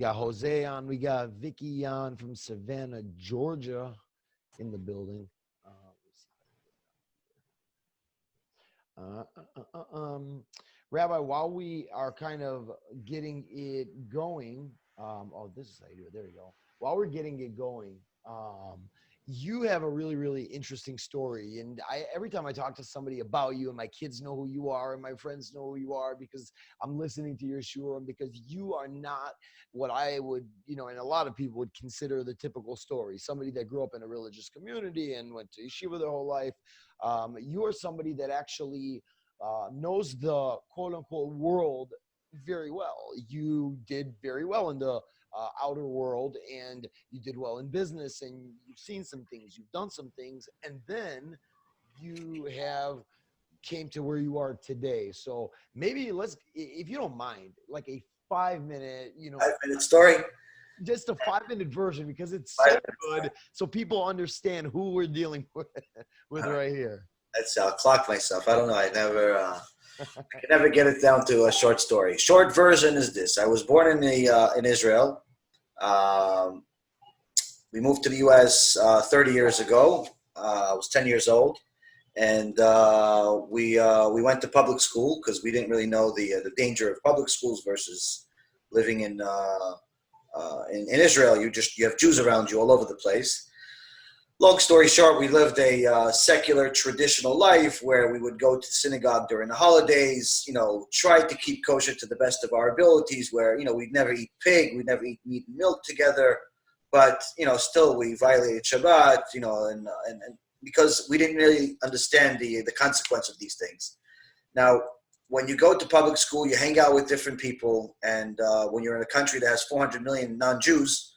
got Jose on. We got Vicky on from Savannah, Georgia, in the building. Rabbi, while we are kind of getting it going, this is how you do it. There you go. While we're getting it going, you have a really, really interesting story. And every time I talk to somebody about you, and my kids know who you are, and my friends know who you are, because I'm listening to your shiur, because you are not what I would, and a lot of people would consider the typical story. Somebody that grew up in a religious community and went to yeshiva their whole life. You are somebody that actually knows the quote unquote world very well. You did very well in the outer world, and you did well in business, and you've seen some things, you've done some things, and then you have came to where you are today. So maybe let's, if you don't mind, like a 5-minute, 5-minute story, just a 5-minute version, because it's so good, so people understand who we're dealing with right here. I'll clock myself. I don't know. I can never get it down to a short story. Short version is this: I was born in Israel. We moved to the U.S. 30 years ago. I was 10 years old, and we went to public school because we didn't really know the danger of public schools versus living in Israel. You have Jews around you all over the place. Long story short, we lived a secular, traditional life where we would go to synagogue during the holidays, tried to keep kosher to the best of our abilities, where, we'd never eat pig, we'd never eat meat and milk together, but, still we violated Shabbat, and because we didn't really understand the consequence of these things. Now, when you go to public school, you hang out with different people, and when you're in a country that has 400 million non-Jews,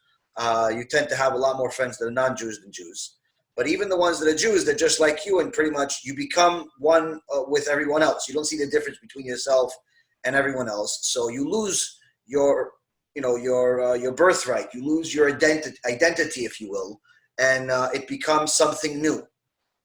you tend to have a lot more friends that are non-Jews than Jews. But even the ones that are Jews, they're just like you, and pretty much you become one with everyone else. You don't see the difference between yourself and everyone else. So you lose your birthright. You lose your identity, if you will, and it becomes something new.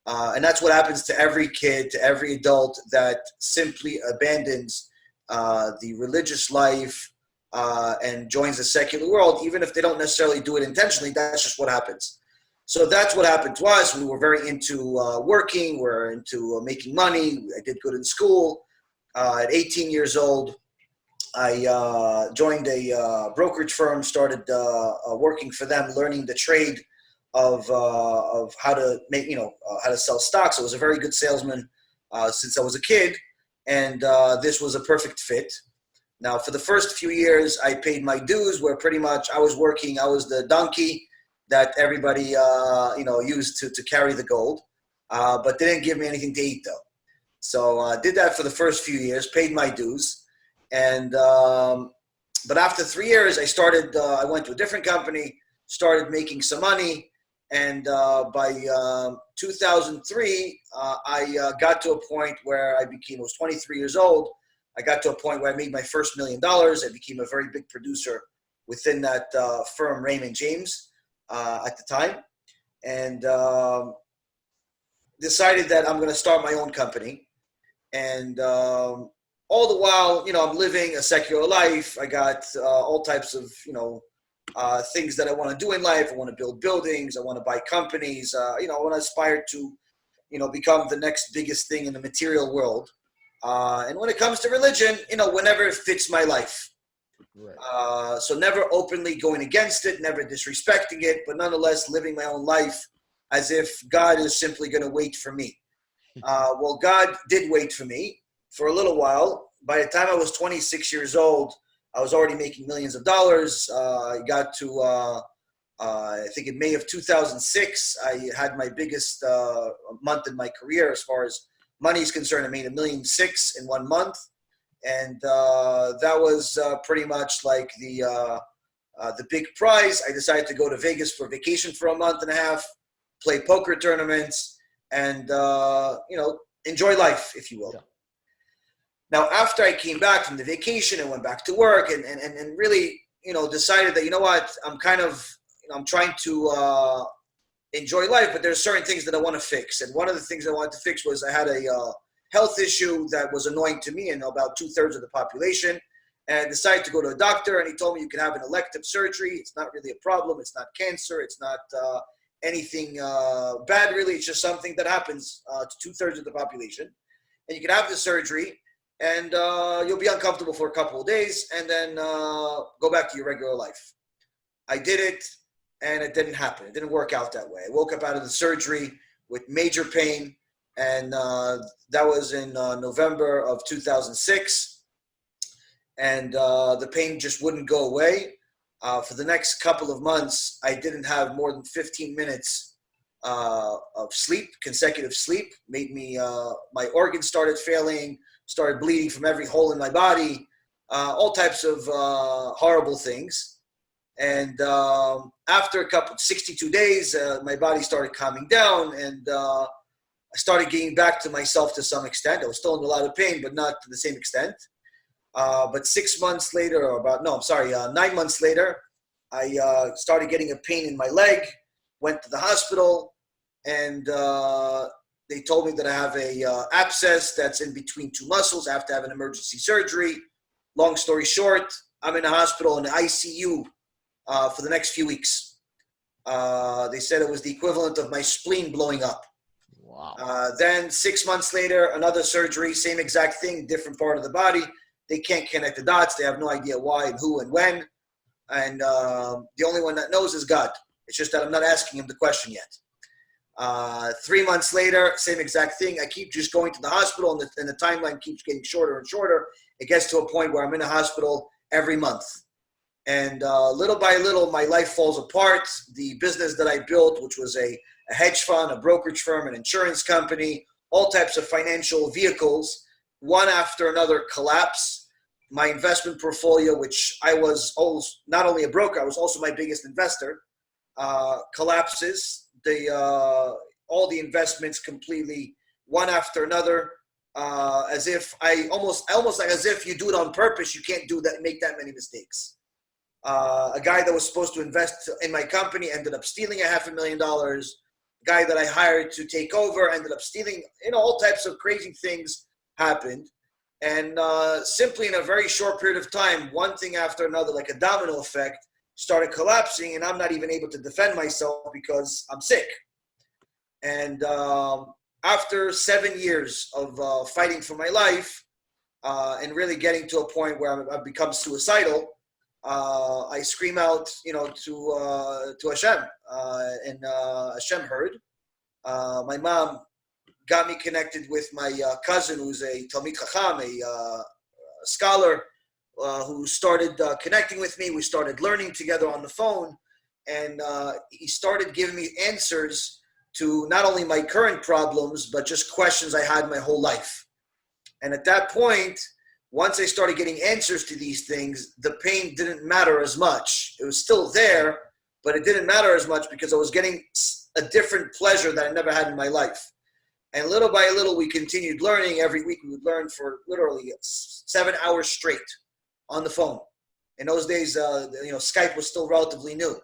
And that's what happens to every kid, to every adult that simply abandons the religious life and joins the secular world, even if they don't necessarily do it intentionally. That's just what happens. So that's what happened to us. We were very into working. We're into making money. I did good in school. At 18 years old, I joined a brokerage firm, started working for them, learning the trade of how to make, how to sell stocks. I was a very good salesman since I was a kid, and this was a perfect fit. Now, for the first few years, I paid my dues, where pretty much I was working. I was the donkey that everybody, used to carry the gold, but they didn't give me anything to eat, though. So I did that for the first few years, paid my dues. And but after 3 years, I went to a different company, started making some money. And by 2003, I got to a point where I was 23 years old. I got to a point where I made my first $1 million. I became a very big producer within that firm, Raymond James, at the time, and decided that I'm going to start my own company. And all the while, I'm living a secular life. I got all types of, things that I want to do in life. I want to build buildings. I want to buy companies. I want to aspire to, become the next biggest thing in the material world. And when it comes to religion, whenever it fits my life. Right. So never openly going against it, never disrespecting it, but nonetheless living my own life as if God is simply going to wait for me. Well, God did wait for me for a little while. By the time I was 26 years old, I was already making millions of dollars. I got to, I think in May of 2006, I had my biggest month in my career as far as money is concerned. I made $1.6 million in 1 month. And that was pretty much like the big prize. I decided to go to Vegas for vacation for a month and a half, play poker tournaments, and, enjoy life, if you will. Yeah. Now, after I came back from the vacation and went back to work and really, decided that, I'm kind of, I'm trying to enjoy life, but there's certain things that I want to fix. And one of the things I wanted to fix was I had a health issue that was annoying to me and about 2/3 of the population. and decided to go to a doctor, and he told me you can have an elective surgery. It's not really a problem. It's not cancer. It's not anything bad, really. It's just something that happens to 2/3 of the population. And you can have the surgery, and you'll be uncomfortable for a couple of days, and then go back to your regular life. I did it, and it didn't happen. It didn't work out that way. I woke up out of the surgery with major pain, and that was in November of 2006. And the pain just wouldn't go away. For the next couple of months, I didn't have more than 15 minutes of sleep, consecutive sleep. Made me, my organs started failing, started bleeding from every hole in my body, all types of horrible things. And after 62 days, my body started calming down, and I started getting back to myself to some extent. I was still in a lot of pain, but not to the same extent. But 6 months later, 9 months later, I started getting a pain in my leg, went to the hospital, and they told me that I have a abscess that's in between two muscles. I have to have an emergency surgery. Long story short, I'm in a hospital in the ICU for the next few weeks. They said it was the equivalent of my spleen blowing up. Wow. Then 6 months later, another surgery, same exact thing, different part of the body. They can't connect the dots. They have no idea why and who and when. And the only one that knows is God. It's just that I'm not asking him the question yet. 3 months later, same exact thing. I keep just going to the hospital, and the timeline keeps getting shorter and shorter. It gets to a point where I'm in a hospital every month. And little by little, my life falls apart. The business that I built, which was a hedge fund, a brokerage firm, an insurance company, all types of financial vehicles, one after another collapse. My investment portfolio, which I was not only a broker, I was also my biggest investor, collapses. All the investments completely, one after another, as if almost like as if you do it on purpose. You can't do that, make that many mistakes. A guy that was supposed to invest in my company ended up stealing $500,000. The guy that I hired to take over ended up stealing. All types of crazy things happened. And simply in a very short period of time, one thing after another, like a domino effect, started collapsing, and I'm not even able to defend myself because I'm sick. And after 7 years of fighting for my life and really getting to a point where I've become suicidal, I scream out, to Hashem, and Hashem heard. My mom got me connected with my cousin, who's a Talmid Chacham, a scholar, who started connecting with me. We started learning together on the phone, and he started giving me answers to not only my current problems, but just questions I had my whole life. And at that point, once I started getting answers to these things, the pain didn't matter as much. It was still there, but it didn't matter as much because I was getting a different pleasure that I never had in my life. And little by little, we continued learning. Every week, we would learn for literally 7 hours straight on the phone. In those days, Skype was still relatively new.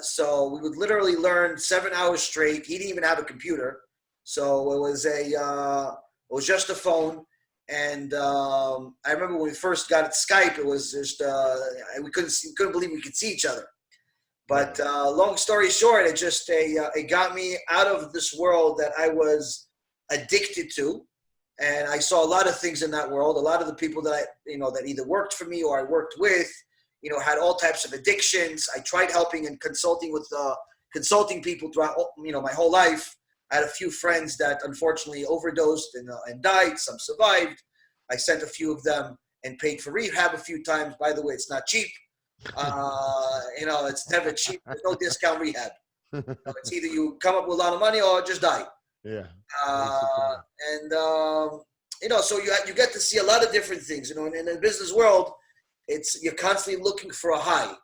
So we would literally learn 7 hours straight. He didn't even have a computer. So it was just a phone. And I remember when we first got Skype, it was just, we couldn't believe we could see each other. But long story short, it got me out of this world that I was addicted to. And I saw a lot of things in that world. A lot of the people that that either worked for me or I worked with, had all types of addictions. I tried helping and consulting with consulting people throughout, my whole life. I had a few friends that unfortunately overdosed and died. Some survived. I sent a few of them and paid for rehab a few times. By the way, it's not cheap. It's never cheap. There's no discount rehab. It's either you come up with a lot of money or just die. Yeah. So you get to see a lot of different things. In the business world, you're constantly looking for a high.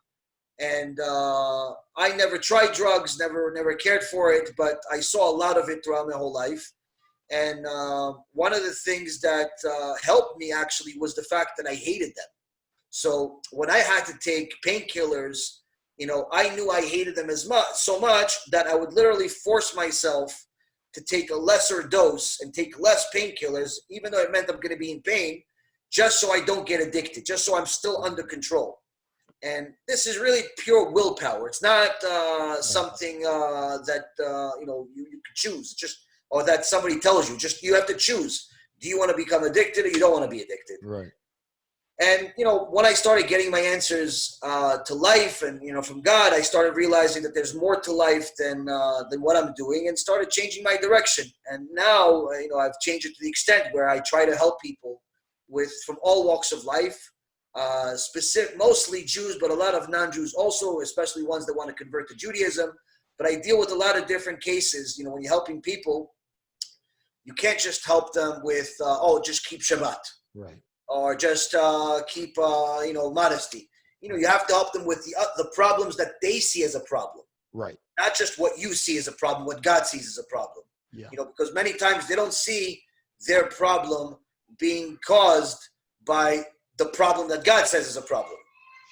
And I never tried drugs, never cared for it, but I saw a lot of it throughout my whole life. And one of the things that helped me actually was the fact that I hated them. So when I had to take painkillers, I knew I hated them so much that I would literally force myself to take a lesser dose and take less painkillers, even though it meant I'm going to be in pain, just so I don't get addicted, just so I'm still under control. And this is really pure willpower. It's not something that you can choose, just or that somebody tells you. Just you have to choose. Do you want to become addicted or you don't want to be addicted? Right. And when I started getting my answers to life and from God, I started realizing that there's more to life than what I'm doing, and started changing my direction. And now I've changed it to the extent where I try to help people from all walks of life. Mostly Jews, but a lot of non-Jews also, especially ones that want to convert to Judaism. But I deal with a lot of different cases. When you're helping people, you can't just help them with, just keep Shabbat. Right. Or just keep, modesty. You have to help them with the problems that they see as a problem. Right. Not just what you see as a problem, what God sees as a problem. Yeah. Because many times they don't see their problem being caused by the problem that God says is a problem.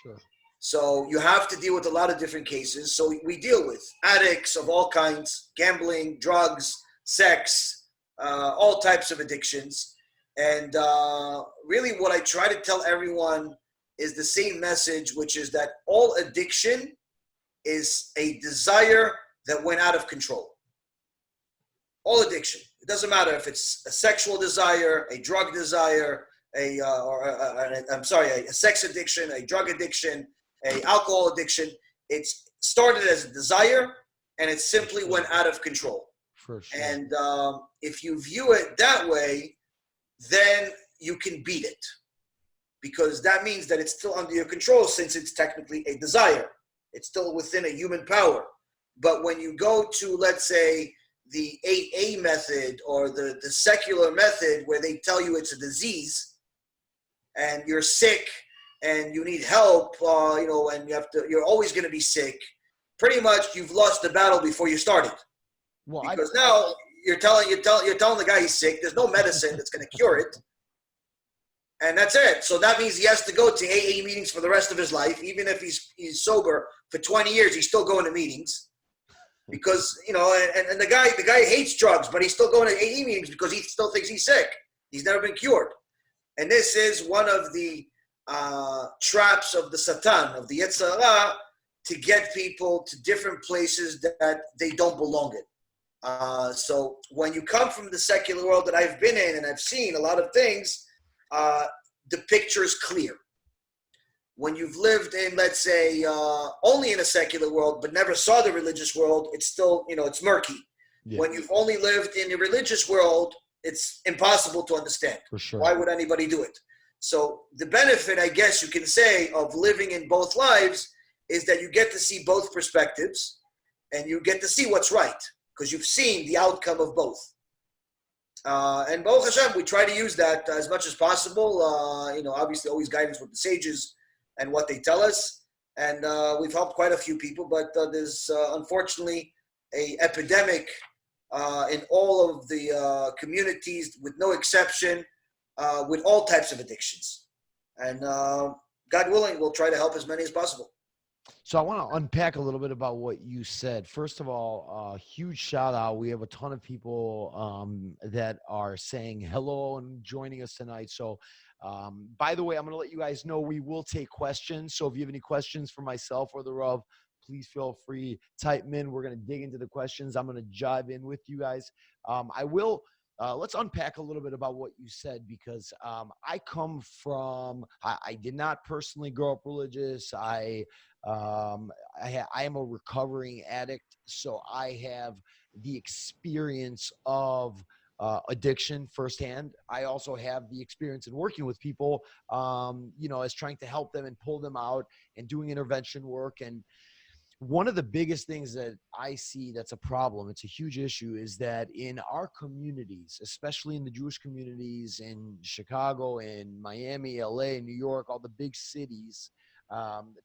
Sure. So you have to deal with a lot of different cases. So we deal with addicts of all kinds, gambling, drugs, sex, all types of addictions. And really what I try to tell everyone is the same message, which is that all addiction is a desire that went out of control. All addiction. It doesn't matter if it's a sexual desire, a drug desire, a sex addiction, a drug addiction, a alcohol addiction. It's started as a desire, and it simply went out of control. For sure. And if you view it that way, then you can beat it, because that means that it's still under your control, since it's technically a desire. It's still within a human power. But when you go to, let's say, the AA method or the secular method, where they tell you it's a disease and you're sick and you need help, and you're always going to be sick, pretty much you've lost the battle before you started. Well, because now you're telling the guy he's sick. There's no medicine that's going to cure it, and that's it. So that means he has to go to AA meetings for the rest of his life, even if he's sober for 20 years. He's still going to meetings because and the guy hates drugs, but he's still going to AA meetings because he still thinks he's sick. He's never been cured, and this is one of the traps of the Satan, of the Yetzer Hara, to get people to different places that they don't belong in. So when you come from the secular world that I've been in and I've seen a lot of things, the picture is clear. When you've lived in, let's say, only in a secular world but never saw the religious world, it's still, it's murky. Yeah. When you've only lived in the religious world, it's impossible to understand. For sure. Why would anybody do it? So the benefit, I guess you can say, of living in both lives is that you get to see both perspectives and you get to see what's right, because you've seen the outcome of both. And Baruch Hashem, we try to use that as much as possible. Obviously always guidance with the sages and what they tell us. And we've helped quite a few people, but there's unfortunately an epidemic in all of the communities, with no exception, with all types of addictions. And God willing, we'll try to help as many as possible. So I want to unpack a little bit about what you said. First of all, huge shout out. We have a ton of people that are saying hello and joining us tonight. So by the way, I'm going to let you guys know we will take questions. So if you have any questions for myself or the Rav, please feel free, type them in. We're going to dig into the questions. I'm going to jive in with you guys. Let's unpack a little bit about what you said, because I come from, I did not personally grow up religious. I am a recovering addict, so I have the experience of addiction firsthand. I also have the experience in working with people, as trying to help them and pull them out and doing intervention work. And one of the biggest things that I see that's a problem, it's a huge issue, is that in our communities, especially in the Jewish communities in Chicago, in Miami, LA, New York, all the big cities,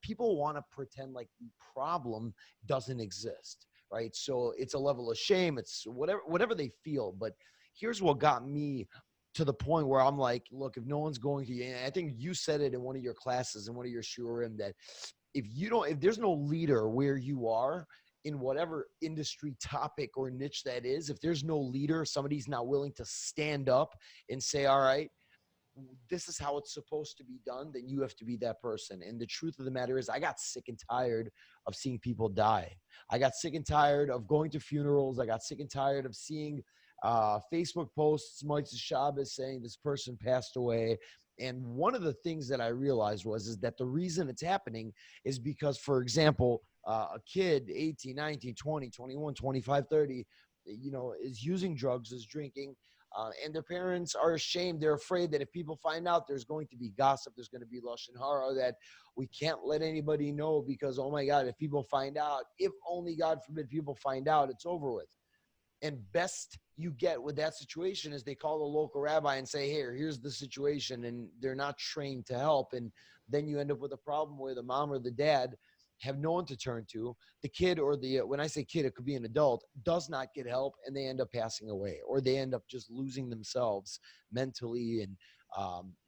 people want to pretend like the problem doesn't exist, right? So it's a level of shame. It's whatever they feel. But here's what got me to the point where I'm like, look, if no one's going to, and I think you said it in one of your classes, in one of your shiurim, that if there's no leader where you are in whatever industry, topic, or niche that is, if there's no leader, somebody's not willing to stand up and say, all right, this is how it's supposed to be done, then you have to be that person. And the truth of the matter is, I got sick and tired of seeing people die. I got sick and tired of going to funerals. I got sick and tired of seeing Facebook posts, Motzei Shabbos, saying this person passed away. And one of the things that I realized is that the reason it's happening is because, for example, a kid, 18, 19, 20, 21, 25, 30, is using drugs, is drinking, and their parents are ashamed. They're afraid that if people find out, there's going to be gossip, there's going to be lashon hara, that we can't let anybody know because, oh my God, if people find out, if only God forbid people find out, it's over with. And best you get with that situation is they call the local rabbi and say, hey, here's the situation, and they're not trained to help. And then you end up with a problem where the mom or the dad have no one to turn to. The kid, or when I say kid, it could be an adult, does not get help, and they end up passing away, or they end up just losing themselves mentally, and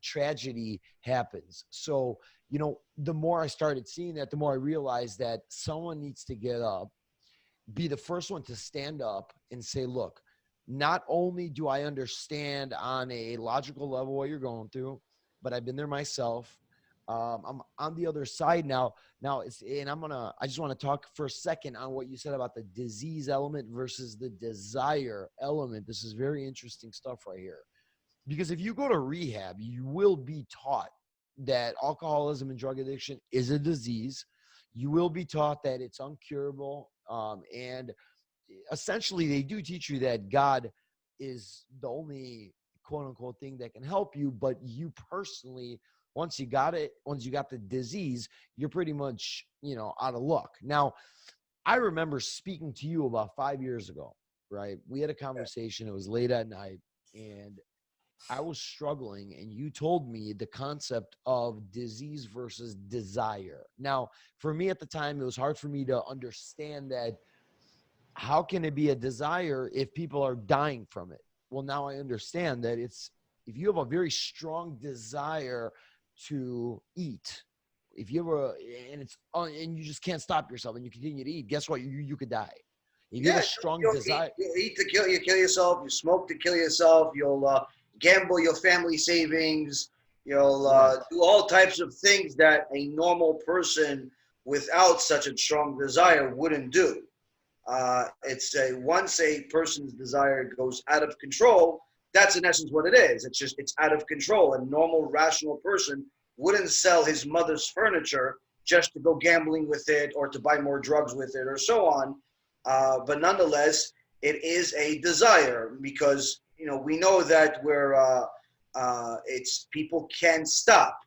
tragedy happens. So, the more I started seeing that, the more I realized that someone needs to get up, be the first one to stand up and say, look, not only do I understand on a logical level what you're going through, but I've been there myself. I'm on the other side now. I just want to talk for a second on what you said about the disease element versus the desire element. This is very interesting stuff right here. Because if you go to rehab, you will be taught that alcoholism and drug addiction is a disease. You will be taught that it's uncurable. And essentially they do teach you that God is the only quote unquote thing that can help you. But you personally, once you got the disease, you're pretty much, out of luck. Now, I remember speaking to you about 5 years ago, right? We had a conversation. It was late at night, and I was struggling, and you told me the concept of disease versus desire. Now, for me at the time, it was hard for me to understand that. How can it be a desire if people are dying from it? Well, now I understand that if you have a very strong desire to eat, if you have and you just can't stop yourself and you continue to eat, guess what? You could die. If you have a strong desire, you eat to kill yourself. You smoke to kill yourself. You'll gamble your family savings. You'll do all types of things that a normal person without such a strong desire wouldn't do. Once a person's desire goes out of control, that's in essence what it is. It's out of control. A normal, rational person wouldn't sell his mother's furniture just to go gambling with it or to buy more drugs with it or so on. But nonetheless, it is a desire because, we know that people can stop.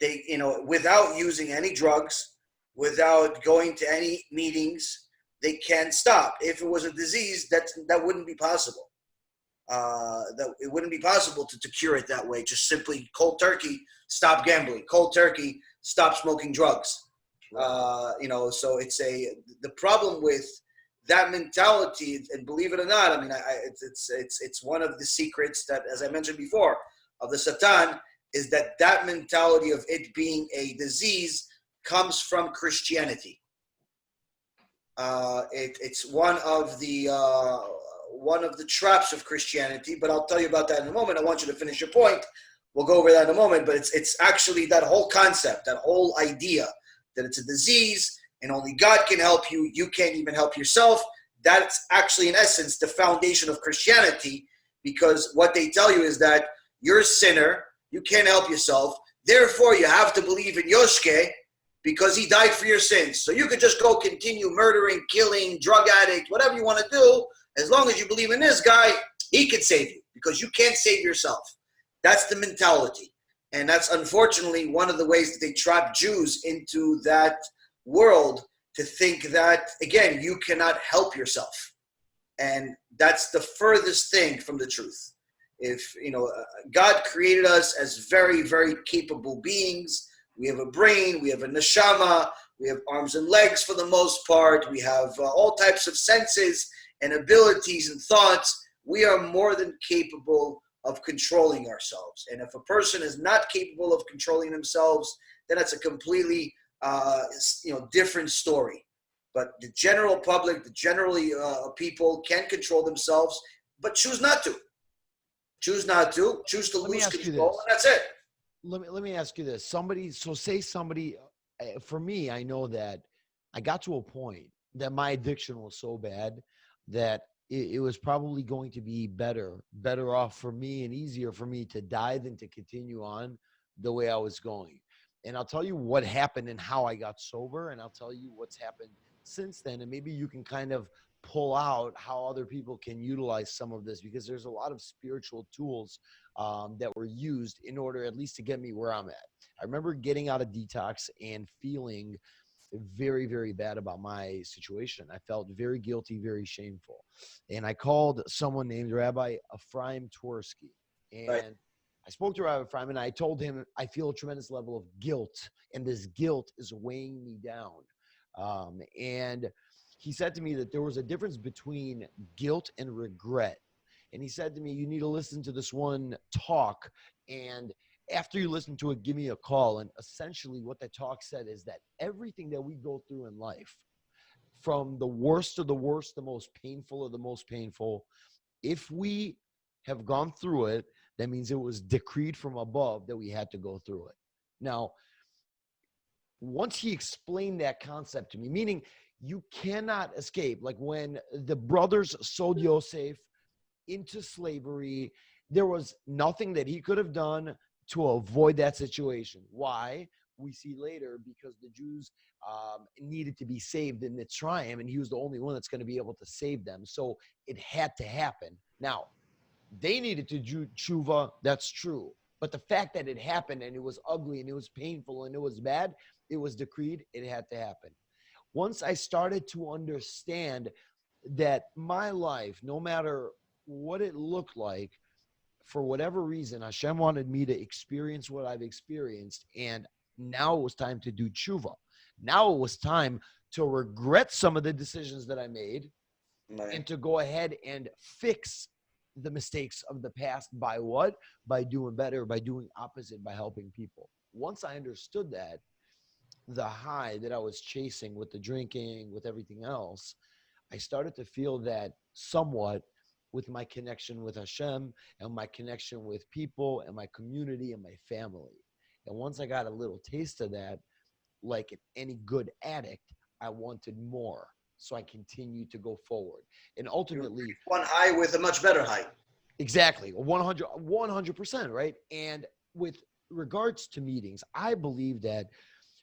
They, without using any drugs, without going to any meetings, they can stop. If it was a disease, that wouldn't be possible. That it wouldn't be possible to cure it that way. Just simply cold turkey, stop gambling. Cold turkey, stop smoking drugs. So the problem with that mentality, and believe it or not, it's one of the secrets that, as I mentioned before, of the Satan, is that mentality of it being a disease comes from Christianity. It's one of the traps of Christianity, but I'll tell you about that in a moment. I want you to finish your point. We'll go over that in a moment, but it's actually that whole concept, that whole idea that it's a disease and only God can help you. You can't even help yourself. That's actually, in essence, the foundation of Christianity, because what they tell you is that you're a sinner, you can't help yourself, therefore you have to believe in Yoshke, because he died for your sins. So you could just go continue murdering, killing, drug addict, whatever you want to do. As long as you believe in this guy, he could save you because you can't save yourself. That's the mentality. And that's unfortunately one of the ways that they trap Jews into that world, to think that, again, you cannot help yourself. And that's the furthest thing from the truth. If, God created us as very, very capable beings. We have a brain, we have a neshama, we have arms and legs for the most part, we have all types of senses and abilities and thoughts. We are more than capable of controlling ourselves. And if a person is not capable of controlling themselves, then that's a completely different story. But the general public, people can control themselves, but choose not to. Choose not to. Choose to Let me lose ask you control, this. and that's it. Let me ask you this. Say somebody, for me, I know that I got to a point that my addiction was so bad that it was probably going to be better off for me and easier for me to die than to continue on the way I was going. And I'll tell you what happened and how I got sober, and I'll tell you what's happened since then. And maybe you can kind of pull out how other people can utilize some of this, because there's a lot of spiritual tools that were used in order at least to get me where I'm at. I remember getting out of detox and feeling very, very bad about my situation. I felt very guilty, very shameful. And I called someone named Rabbi Ephraim Twersky. Right. And I spoke to Rabbi Ephraim and I told him, I feel a tremendous level of guilt, and this guilt is weighing me down. And he said to me that there was a difference between guilt and regret. And he said to me, you need to listen to this one talk, and after you listen to it, give me a call. And essentially what that talk said is that everything that we go through in life, from the worst of the worst, the most painful of the most painful, if we have gone through it, that means it was decreed from above that we had to go through it. Now, once he explained that concept to me, meaning you cannot escape, like when the brothers sold Yosef into slavery, there was nothing that he could have done to avoid that situation. Why? We see later, because the Jews needed to be saved in Mitzrayim, and he was the only one that's going to be able to save them. So it had to happen. Now, they needed to do TeShuva, that's true. But the fact that it happened and it was ugly and it was painful and it was bad, it was decreed, it had to happen. Once I started to understand that my life, no matter what it looked like, for whatever reason, Hashem wanted me to experience what I've experienced, and now it was time to do tshuva. Now it was time to regret some of the decisions that I made, Right. and to go ahead and fix the mistakes of the past. By what? By doing better, by doing opposite, by helping people. Once I understood that, the high that I was chasing with the drinking, with everything else, I started to feel that somewhat with my connection with Hashem and my connection with people and my community and my family. And once I got a little taste of that, like any good addict, I wanted more. So I continued to go forward. And ultimately, one high with a much better high. Exactly. 100%, right? And with regards to meetings, I believe that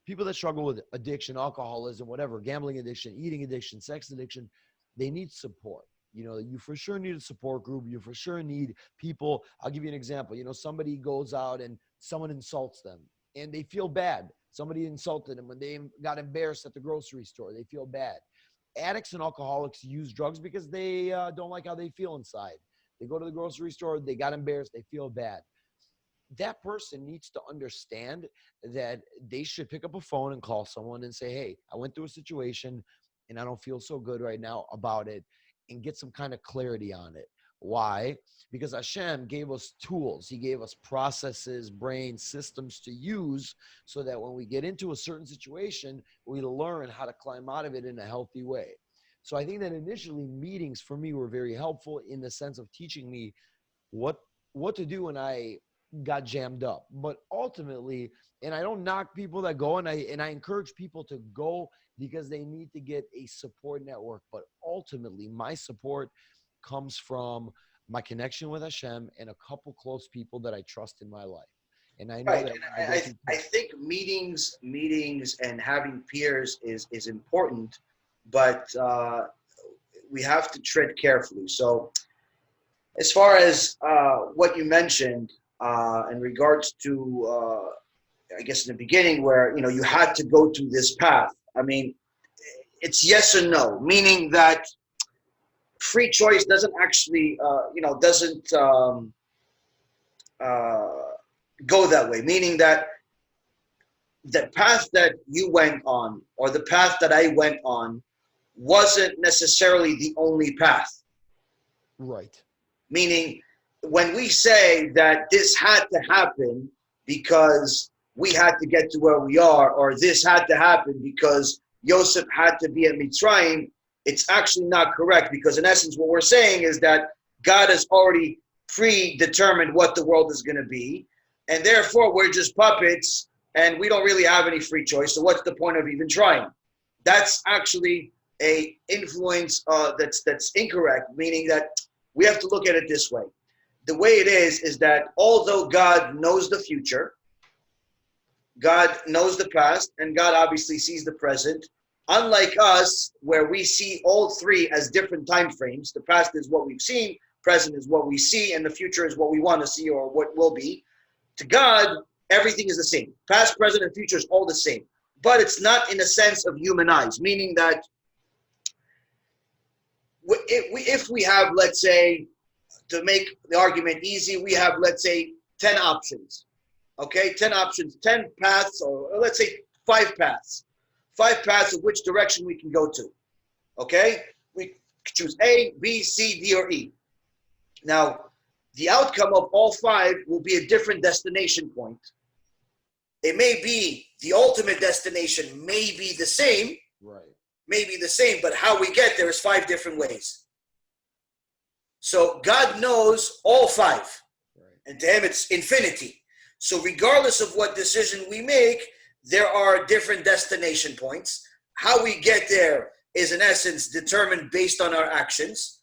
people that struggle with addiction, alcoholism, whatever, gambling addiction, eating addiction, sex addiction, they need support. You know, you for sure need a support group. You for sure need people. I'll give you an example. You know, somebody goes out and someone insults them and they feel bad. Somebody insulted them when they got embarrassed at the grocery store. They feel bad. Addicts and alcoholics use drugs because they don't like how they feel inside. They go to the grocery store, they got embarrassed, they feel bad. That person needs to understand that they should pick up a phone and call someone and say, hey, I went through a situation and I don't feel so good right now about it, and get some kind of clarity on it. Why? Because Hashem gave us tools. He gave us processes, brain systems to use so that when we get into a certain situation, we learn how to climb out of it in a healthy way. So I think that initially meetings for me were very helpful in the sense of teaching me what to do when I got jammed up. But ultimately, and I don't knock people that go, and I encourage people to go because they need to get a support network. But ultimately, my support comes from my connection with Hashem and a couple close people that I trust in my life. And I know Right. that I think meetings and having peers is important, but we have to tread carefully. So as far as what you mentioned in regards to, I guess in the beginning where, you had to go through this path, I mean, it's yes or no, meaning that free choice doesn't actually, doesn't go that way, meaning that the path that you went on or the path that I went on wasn't necessarily the only path. Right. Meaning when we say that this had to happen because we had to get to where we are, or this had to happen because Yosef had to be at Mitzrayim, it's actually not correct, because in essence what we're saying is that God has already predetermined what the world is going to be, and therefore we're just puppets and we don't really have any free choice. So what's the point of even trying? That's actually a influence that's incorrect, meaning that we have to look at it this way. The way it is that although God knows the future, God knows the past, and God obviously sees the present, unlike us, where we see all three as different time frames. The past is what we've seen, present is what we see, and the future is what we want to see or what will be. To God, everything is the same. Past, present, and future is all the same. But it's not in a sense of human eyes, meaning that if we have, let's say, to make the argument easy, we have, let's say, 10 options. Okay, 10 options, 10 paths, or let's say 5 paths. 5 paths of which direction we can go to. Okay, we choose A, B, C, D, or E. Now, the outcome of all 5 will be a different destination point. It may be the ultimate destination may be the same, right? May be the same, but how we get there is 5 different ways. So God knows all 5, right. And to him it's infinity. So regardless of what decision we make, there are different destination points. How we get there is in essence determined based on our actions,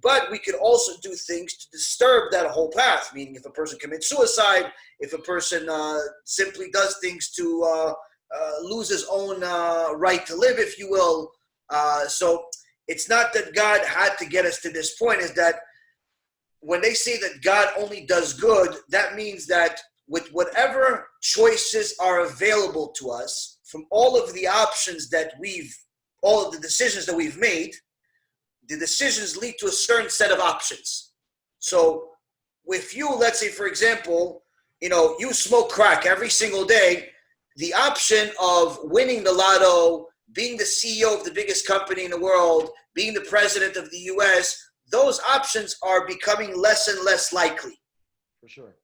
but we could also do things to disturb that whole path, meaning if a person commits suicide, if a person simply does things to lose his own right to live, if you will. So it's not that God had to get us to this point, is that when they say that God only does good, that means that with whatever choices are available to us, from all of the options that all of the decisions that we've made, the decisions lead to a certain set of options. So if you, let's say, for example, you smoke crack every single day, the option of winning the lotto, being the CEO of the biggest company in the world, being the president of the US, those options are becoming less and less likely. For sure.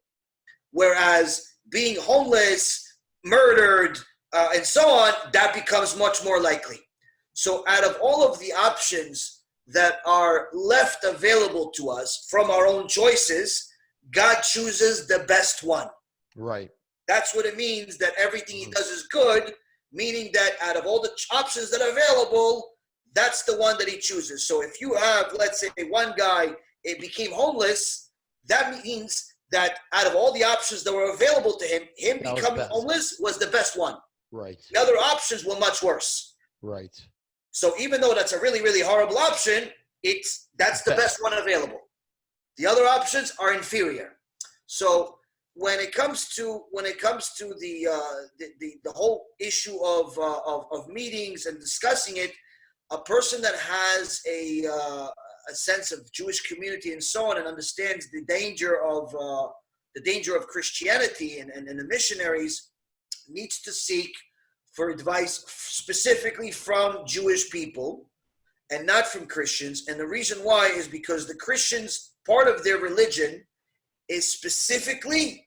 Whereas being homeless, murdered, and so on, that becomes much more likely. So out of all of the options that are left available to us from our own choices, God chooses the best one. Right. That's what it means that everything he does is good, meaning that out of all the options that are available, that's the one that he chooses. So if you have, let's say, one guy, became homeless, that means that out of all the options that were available to him, becoming homeless was the best one. Right. The other options were much worse. Right. So even though that's a really, really horrible option, that's the best one available. The other options are inferior. So when it comes to the whole issue of meetings and discussing it, a person that has a sense of Jewish community and so on, and understands the danger of Christianity and the missionaries, needs to seek for advice specifically from Jewish people and not from Christians. And the reason why is because the Christians, part of their religion is specifically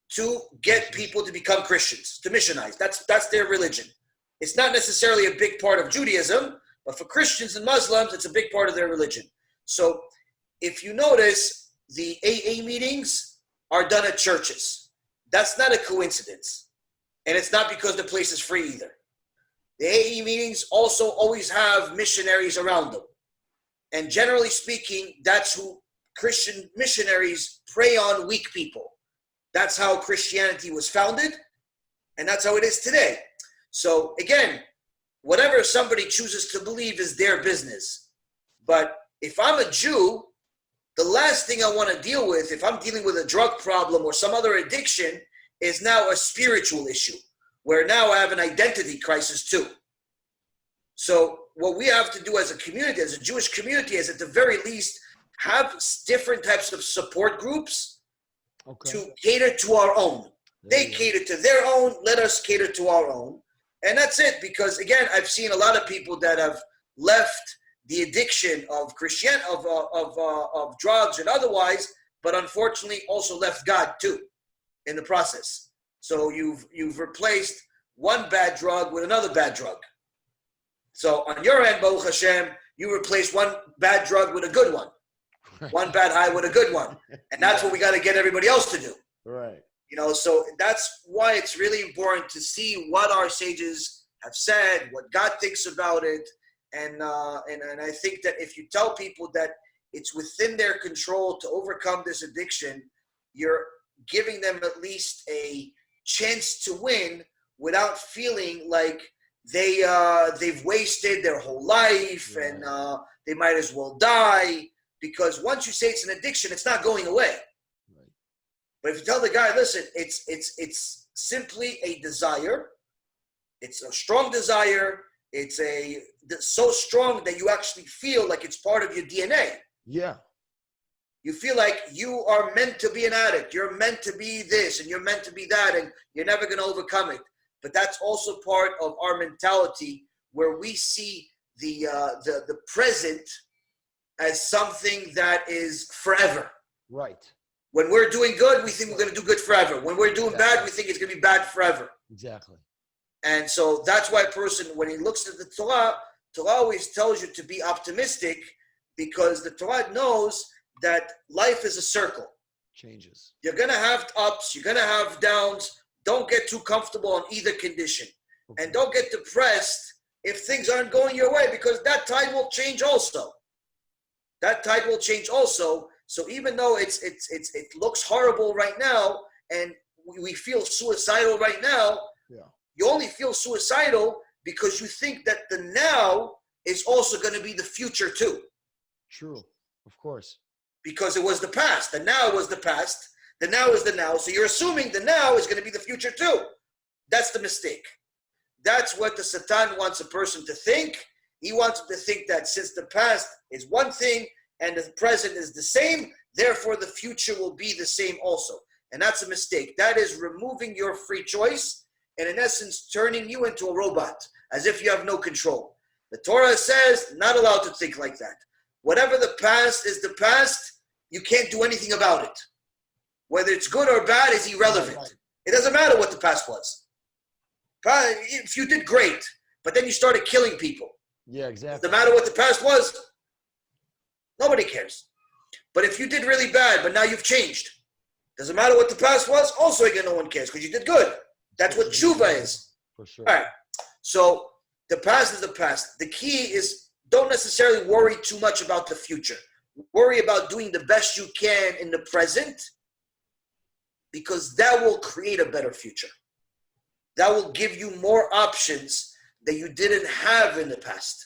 to get people to become Christians, to missionize. That's their religion. It's not necessarily a big part of Judaism, but for Christians and Muslims, it's a big part of their religion. So if you notice, the AA meetings are done at churches. That's not a coincidence. And it's not because the place is free either. The AA meetings also always have missionaries around them. And generally speaking, that's who Christian missionaries prey on, weak people. That's how Christianity was founded, and that's how it is today. So again, whatever somebody chooses to believe is their business. But if I'm a Jew, the last thing I want to deal with, if I'm dealing with a drug problem or some other addiction, is now a spiritual issue, where now I have an identity crisis too. So what we have to do as a community, as a Jewish community, is at the very least have different types of support groups to cater to our own. They cater to their own, let us cater to our own. And that's it, because again, I've seen a lot of people that have left the addiction of Christian, of drugs and otherwise, but unfortunately also left God too in the process. So you've replaced one bad drug with another bad drug. So on your end, Baruch Hashem, you replace one bad drug with a good one. one bad high with a good one. And that's what we got to get everybody else to do. Right. So that's why it's really important to see what our sages have said, what God thinks about it. And I think that if you tell people that it's within their control to overcome this addiction, you're giving them at least a chance to win without feeling like they've wasted their whole life, right, and they might as well die. Because once you say it's an addiction, it's not going away. Right. But if you tell the guy, listen, it's simply a desire. It's a strong desire. It's so strong that you actually feel like it's part of your DNA. Yeah. You feel like you are meant to be an addict. You're meant to be this, and you're meant to be that, and you're never going to overcome it. But that's also part of our mentality, where we see the present as something that is forever. Right. When we're doing good, we think we're going to do good forever. When we're doing bad, we think it's going to be bad forever. Exactly. And so that's why a person, when he looks at the Torah always tells you to be optimistic, because the Torah knows that life is a circle. Changes. You're going to have ups, you're going to have downs. Don't get too comfortable on either condition. Okay. And don't get depressed if things aren't going your way, because that tide will change also. That tide will change also. So even though it looks horrible right now, and we feel suicidal right now, yeah, you only feel suicidal because you think that the now is also going to be the future too. True, of course. Because it was the past. The now was the past. The now is the now. So you're assuming the now is going to be the future too. That's the mistake. That's what the Satan wants a person to think. He wants them to think that since the past is one thing and the present is the same, therefore the future will be the same also. And that's a mistake. That is removing your free choice and in essence turning you into a robot, as if you have no control. The Torah says not allowed to think like that. Whatever the past is the past, you can't do anything about it. Whether it's good or bad is irrelevant. Right. It doesn't matter what the past was. If you did great, but then you started killing people. Yeah, exactly. Doesn't matter what the past was. Nobody cares. But if you did really bad, but now you've changed, doesn't matter what the past was. Also, again, no one cares because you did good. That's what TeShuva is. For sure. All right. So the past is the past. The key is don't necessarily worry too much about the future. Worry about doing the best you can in the present, because that will create a better future. That will give you more options that you didn't have in the past.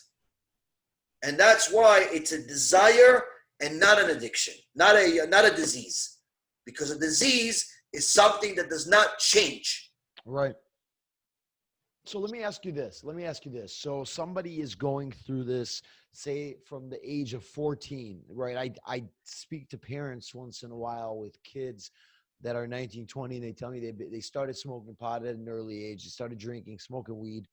And that's why it's a desire and not an addiction, not a disease. Because a disease is something that does not change. Right. So let me ask you this. So somebody is going through this, say from the age of 14, right? I speak to parents once in a while with kids that are 19, 20, and they tell me they started smoking pot at an early age. They started drinking, smoking weed.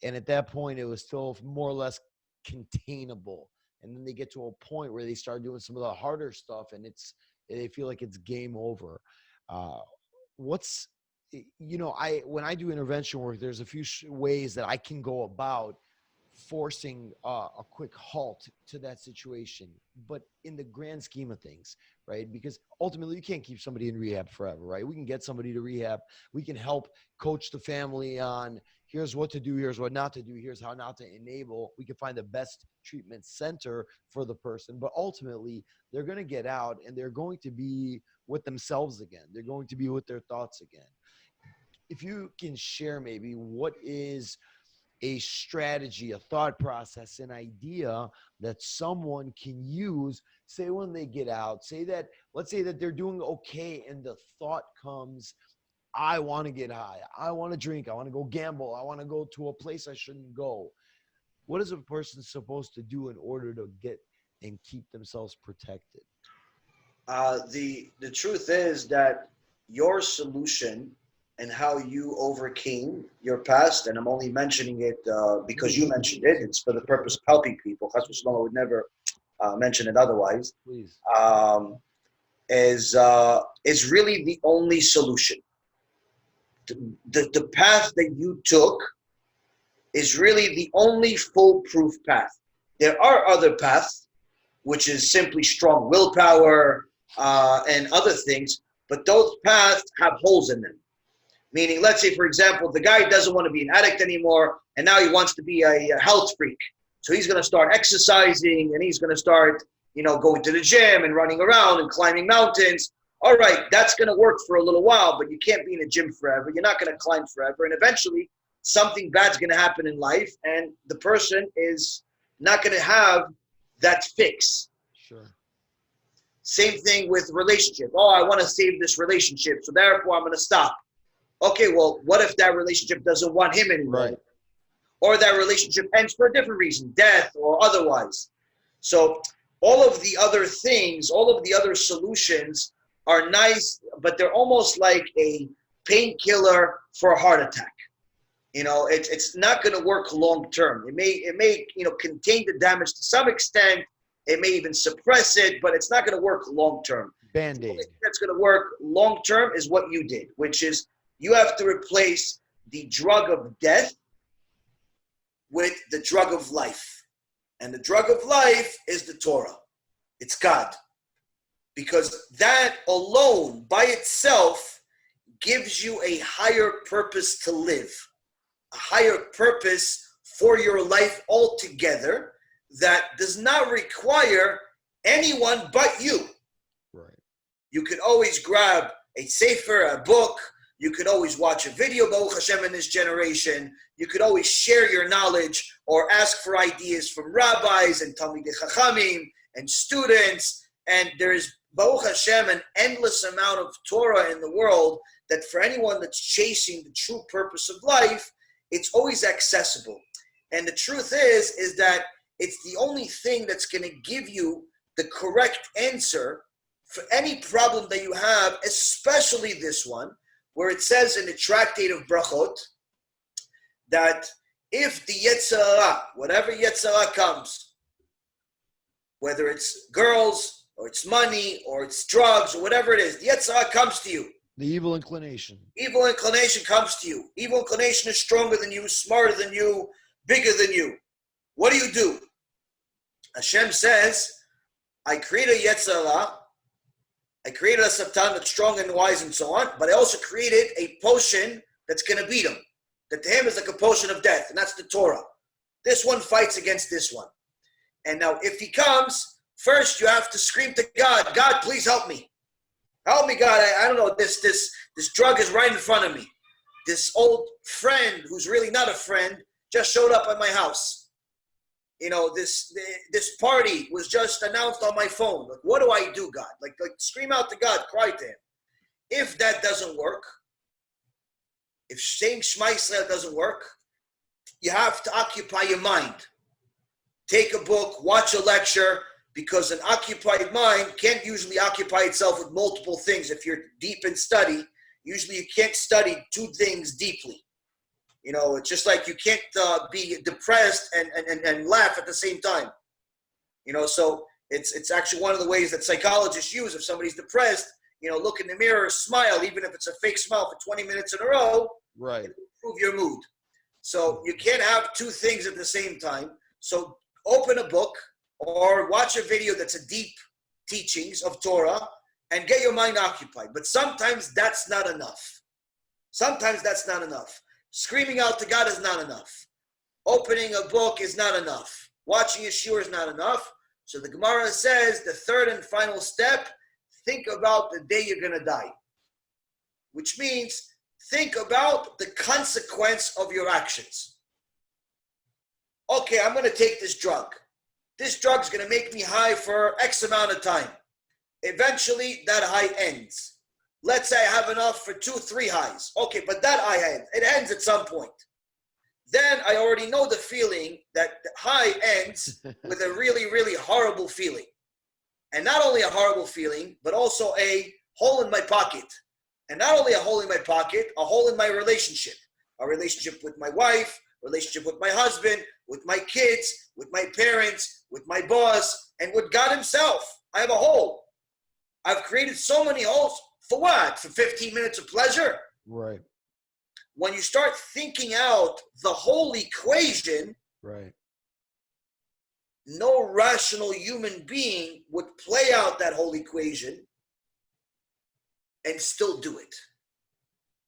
And at that point, it was still more or less containable. And then they get to a point where they start doing some of the harder stuff, and they feel like it's game over. When I do intervention work, there's a few ways that I can go about forcing a quick halt to that situation, but in the grand scheme of things, right? Because ultimately you can't keep somebody in rehab forever, right? We can get somebody to rehab. We can help coach the family on here's what to do, here's what not to do, here's how not to enable. We can find the best treatment center for the person, but ultimately they're going to get out and they're going to be with themselves again. They're going to be with their thoughts again. If you can share maybe what is a strategy, a thought process, an idea that someone can use, say when they get out, let's say that they're doing okay and the thought comes, I want to get high, I want to drink, I want to go gamble, I want to go to a place I shouldn't go. What is a person supposed to do in order to get and keep themselves protected? The truth is that your solution and how you overcame your past, and I'm only mentioning it because you mentioned it. It's for the purpose of helping people. I would never mention it otherwise. Please. Is really the only solution. The path that you took is really the only foolproof path. There are other paths, which is simply strong willpower and other things. But those paths have holes in them. Meaning, let's say, for example, the guy doesn't want to be an addict anymore, and now he wants to be a health freak. So he's going to start exercising, and he's going to start, going to the gym and running around and climbing mountains. All right, that's going to work for a little while, but you can't be in a gym forever. You're not going to climb forever. And eventually, something bad's going to happen in life, and the person is not going to have that fix. Sure. Same thing with relationship. Oh, I want to save this relationship, so therefore I'm going to stop. Okay, well, what if that relationship doesn't want him anymore? Right. Or that relationship ends for a different reason, death or otherwise. So all of the other things, all of the other solutions are nice, but they're almost like a painkiller for a heart attack. It's not going to work long term. It may contain the damage to some extent. It may even suppress it, but it's not going to work long term. Band-Aid. The only thing that's going to work long term is what you did, which is you have to replace the drug of death with the drug of life. And the drug of life is the Torah. It's God. Because that alone by itself gives you a higher purpose to live, a higher purpose for your life altogether that does not require anyone but you. Right. You could always grab a sefer, a book. You could always watch a video, Baruch Hashem, in this generation. You could always share your knowledge or ask for ideas from rabbis and Talmidei Chachamim and students. And there's, Baruch Hashem, an endless amount of Torah in the world that for anyone that's chasing the true purpose of life, it's always accessible. And the truth is that it's the only thing that's going to give you the correct answer for any problem that you have, especially this one, where it says in the Tractate of Brachot that if the Yetzer Hara, whatever Yetzer Hara comes, whether it's girls or it's money or it's drugs or whatever it is, the Yetzer Hara comes to you. The evil inclination. Evil inclination comes to you. Evil inclination is stronger than you, smarter than you, bigger than you. What do? Hashem says, I created a Yetzer Hara, I created a Satan that's strong and wise and so on, but I also created a potion that's going to beat him. That to him is like a potion of death, and that's the Torah. This one fights against this one. And now if he comes, first you have to scream to God, God, please help me. Help me, God. I don't know, this drug is right in front of me. This old friend who's really not a friend just showed up at my house. This party was just announced on my phone. Like, what do I do, God? Like scream out to God, cry to him. If that doesn't work, if saying Shema Yisrael doesn't work, you have to occupy your mind. Take a book, watch a lecture, because an occupied mind can't usually occupy itself with multiple things. If you're deep in study, usually you can't study two things deeply. It's just like you can't be depressed and laugh at the same time. So it's actually one of the ways that psychologists use. If somebody's depressed, look in the mirror, smile, even if it's a fake smile for 20 minutes in a row, right, it'll improve your mood. So you can't have two things at the same time. So open a book or watch a video that's a deep teachings of Torah and get your mind occupied. But sometimes that's not enough. Screaming out to God is not enough. Opening a book is not enough. Watching a shiur is not enough. So the Gemara says the third and final step, think about the day you're going to die. Which means think about the consequence of your actions. Okay, I'm going to take this drug. This drug's going to make me high for X amount of time. Eventually, that high ends. Let's say I have enough for 2-3 highs. Okay, but that high ends. It ends at some point. Then I already know the feeling that the high ends with a really, really horrible feeling. And not only a horrible feeling, but also a hole in my pocket. And not only a hole in my pocket, a hole in my relationship. A relationship with my wife, relationship with my husband, with my kids, with my parents, with my boss, and with God himself. I have a hole. I've created so many holes. For what? For 15 minutes of pleasure? Right. When you start thinking out the whole equation, right, no rational human being would play out that whole equation and still do it.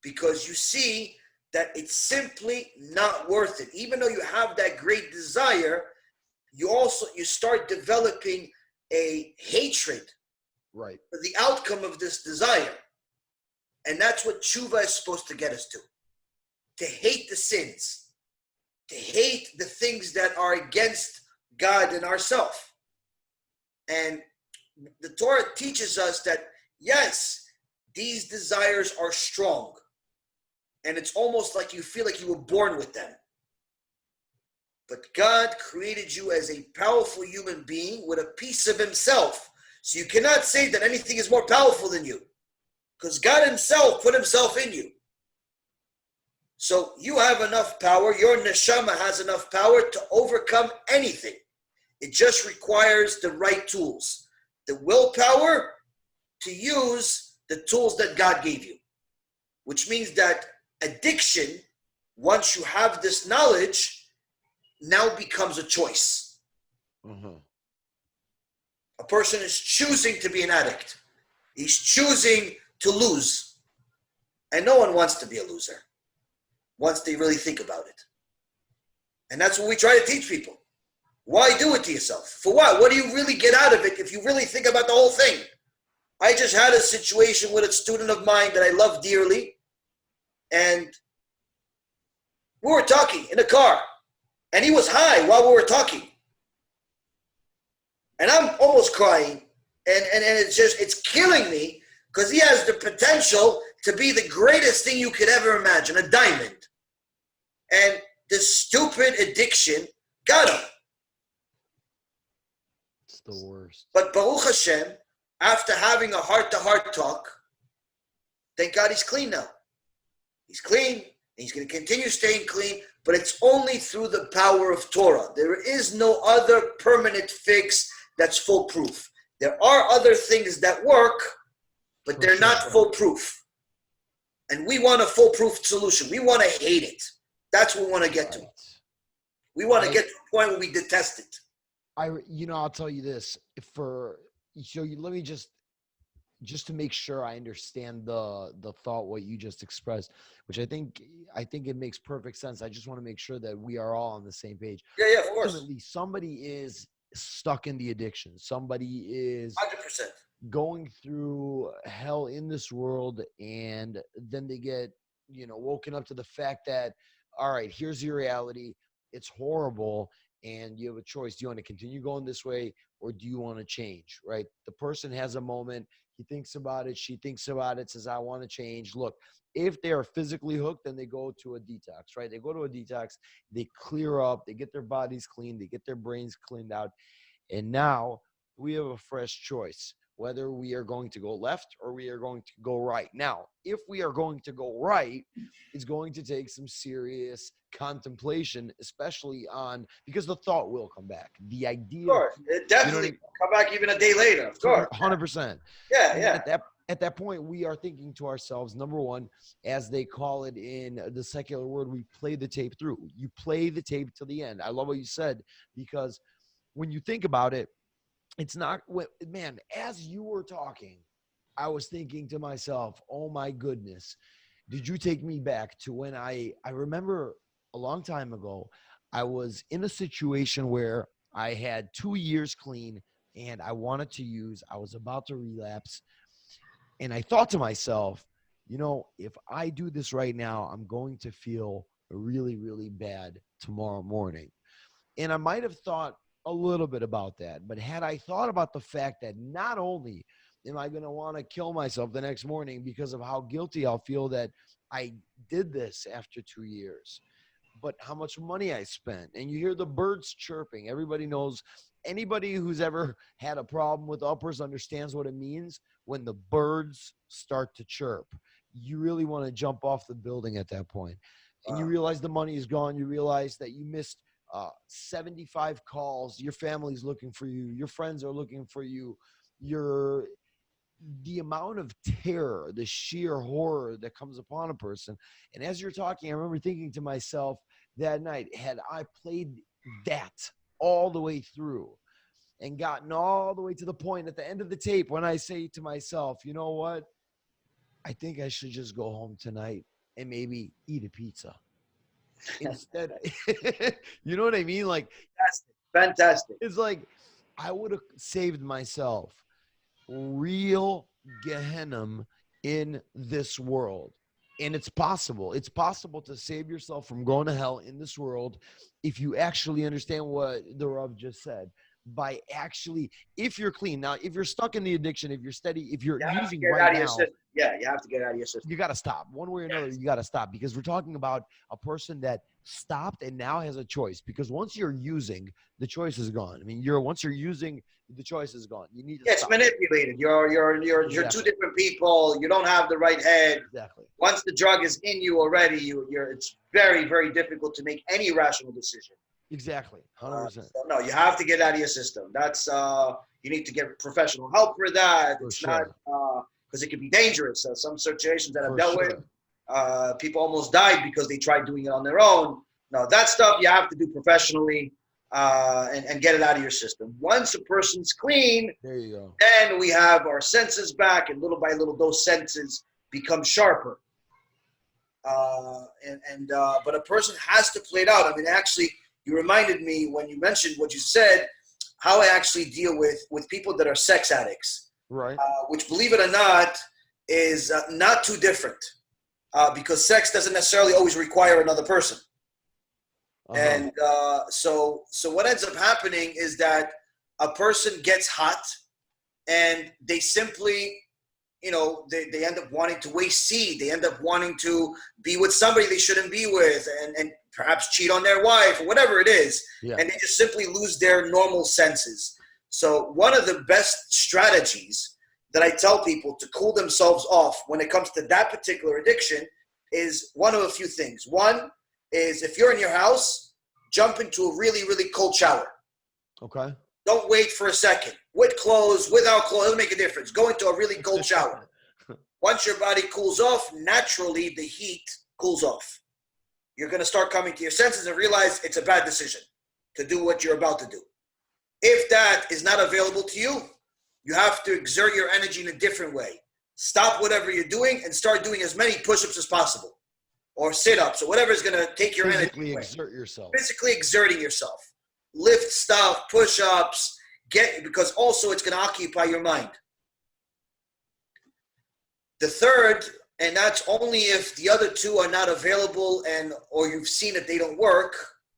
Because you see that it's simply not worth it. Even though you have that great desire, you start developing a hatred Right. for the outcome of this desire. And that's what tshuva is supposed to get us to hate the sins, to hate the things that are against God and ourselves. And the Torah teaches us that, yes, these desires are strong. And it's almost like you feel like you were born with them. But God created you as a powerful human being with a piece of himself. So you cannot say that anything is more powerful than you. Because God himself put himself in you. So you have enough power, your neshama has enough power to overcome anything. It just requires the right tools. The willpower to use the tools that God gave you. Which means that addiction, once you have this knowledge, now becomes a choice. Mm-hmm. A person is choosing to be an addict. He's choosing to lose. And no one wants to be a loser once they really think about it. And that's what we try to teach people. Why do it to yourself? For what? What do you really get out of it if you really think about the whole thing? I just had a situation with a student of mine that I love dearly. And we were talking in a car. And he was high while we were talking. And I'm almost crying. And it's killing me because he has the potential to be the greatest thing you could ever imagine, a diamond. And this stupid addiction got him. It's the worst. But Baruch Hashem, after having a heart-to-heart talk, thank God he's clean now. He's clean, and he's going to continue staying clean, but it's only through the power of Torah. There is no other permanent fix that's foolproof. There are other things that work, but they're not foolproof. And we want a foolproof solution. We want to hate it. That's what we want to get to. We want to get to a point where we detest it. I'll tell you this. Let me just to make sure I understand the thought, what you just expressed, which I think it makes perfect sense. I just want to make sure that we are all on the same page. Yeah, of course. Ultimately, somebody is stuck in the addiction. Somebody is 100%. going through hell in this world, and then they get, woken up to the fact that, all right, here's your reality. It's horrible, and you have a choice. Do you want to continue going this way, or do you want to change, right? The person has a moment. He thinks about it. She thinks about it, says, I want to change. Look, if they are physically hooked, then they go to a detox, right? They go to a detox. They clear up. They get their bodies clean. They get their brains cleaned out. And now we have a fresh choice, whether we are going to go left or we are going to go right. Now, if we are going to go right, it's going to take some serious contemplation, especially because the thought will come back. The idea. Of course. It definitely come back even a day later. Of course. 100%. Yeah. At that point, we are thinking to ourselves, number one, as they call it in the secular word, we play the tape through. You play the tape to the end. I love what you said, because when you think about it, it's not, man, as you were talking, I was thinking to myself, oh my goodness, did you take me back to when I remember a long time ago, I was in a situation where I had 2 years clean and I was about to relapse. And I thought to myself, if I do this right now, I'm going to feel really, really bad tomorrow morning. And I might have thought a little bit about that. But had I thought about the fact that not only am I going to want to kill myself the next morning because of how guilty I'll feel that I did this after 2 years, but how much money I spent. And you hear the birds chirping. Everybody knows, anybody who's ever had a problem with uppers understands what it means when the birds start to chirp. You really want to jump off the building at that point. And you realize the money is gone. You realize that you missed 75 calls. Your family's looking for you. Your friends are looking for you. The amount of terror, the sheer horror that comes upon a person. And as you're talking, I remember thinking to myself that night, had I played that all the way through and gotten all the way to the point at the end of the tape when I say to myself, you know what? I think I should just go home tonight and maybe eat a pizza instead. You know what I mean? Like, Fantastic. it's like I would have saved myself real Gehenna in this world. And it's possible. It's possible to save yourself from going to hell in this world if you actually understand what the Rav just said. By actually, if you're clean. Now, if you're stuck in the addiction, if you're steady, if you're using right now, yeah, you have to get out of your system. You got to stop. One way or another, you got to stop, because we're talking about a person that stopped and now has a choice. Because once you're using, the choice is gone. I mean, once you're using, the choice is gone. You need to stop. It's manipulated. You're two different people. You don't have the right head. Exactly. Once the drug is in you already, it's very, very difficult to make any rational decision. Exactly. 100%. So no, you have to get out of your system. That's you need to get professional help for that. It's not because it can be dangerous. Some situations that I've dealt with, people almost died because they tried doing it on their own. No, that stuff you have to do professionally and get it out of your system. Once a person's clean, there you go. Then we have our senses back, and little by little, those senses become sharper. But a person has to play it out. I mean, actually, you reminded me when you mentioned what you said, how I actually deal with people that are sex addicts. Right. Which, believe it or not, is not too different because sex doesn't necessarily always require another person. And so what ends up happening is that a person gets hot and they simply, they end up wanting to waste seed. They end up wanting to be with somebody they shouldn't be with and perhaps cheat on their wife or whatever it is. Yeah. And they just simply lose their normal senses. So one of the best strategies that I tell people to cool themselves off when it comes to that particular addiction is one of a few things. One is, if you're in your house, jump into a really, really cold shower. Okay. Don't wait for a second. With clothes, without clothes, doesn't make a difference. Go into a really cold shower. Once your body cools off, naturally the heat cools off. You're going to start coming to your senses and realize it's a bad decision to do what you're about to do. If that is not available to you, you have to exert your energy in a different way. Stop whatever you're doing and start doing as many push-ups as possible, or sit-ups, or whatever is going to take your energy away. Physically exert yourself. Physically exerting yourself. Lift stuff, push-ups, because also it's going to occupy your mind. The third, and that's only if the other two are not available or you've seen that they don't work,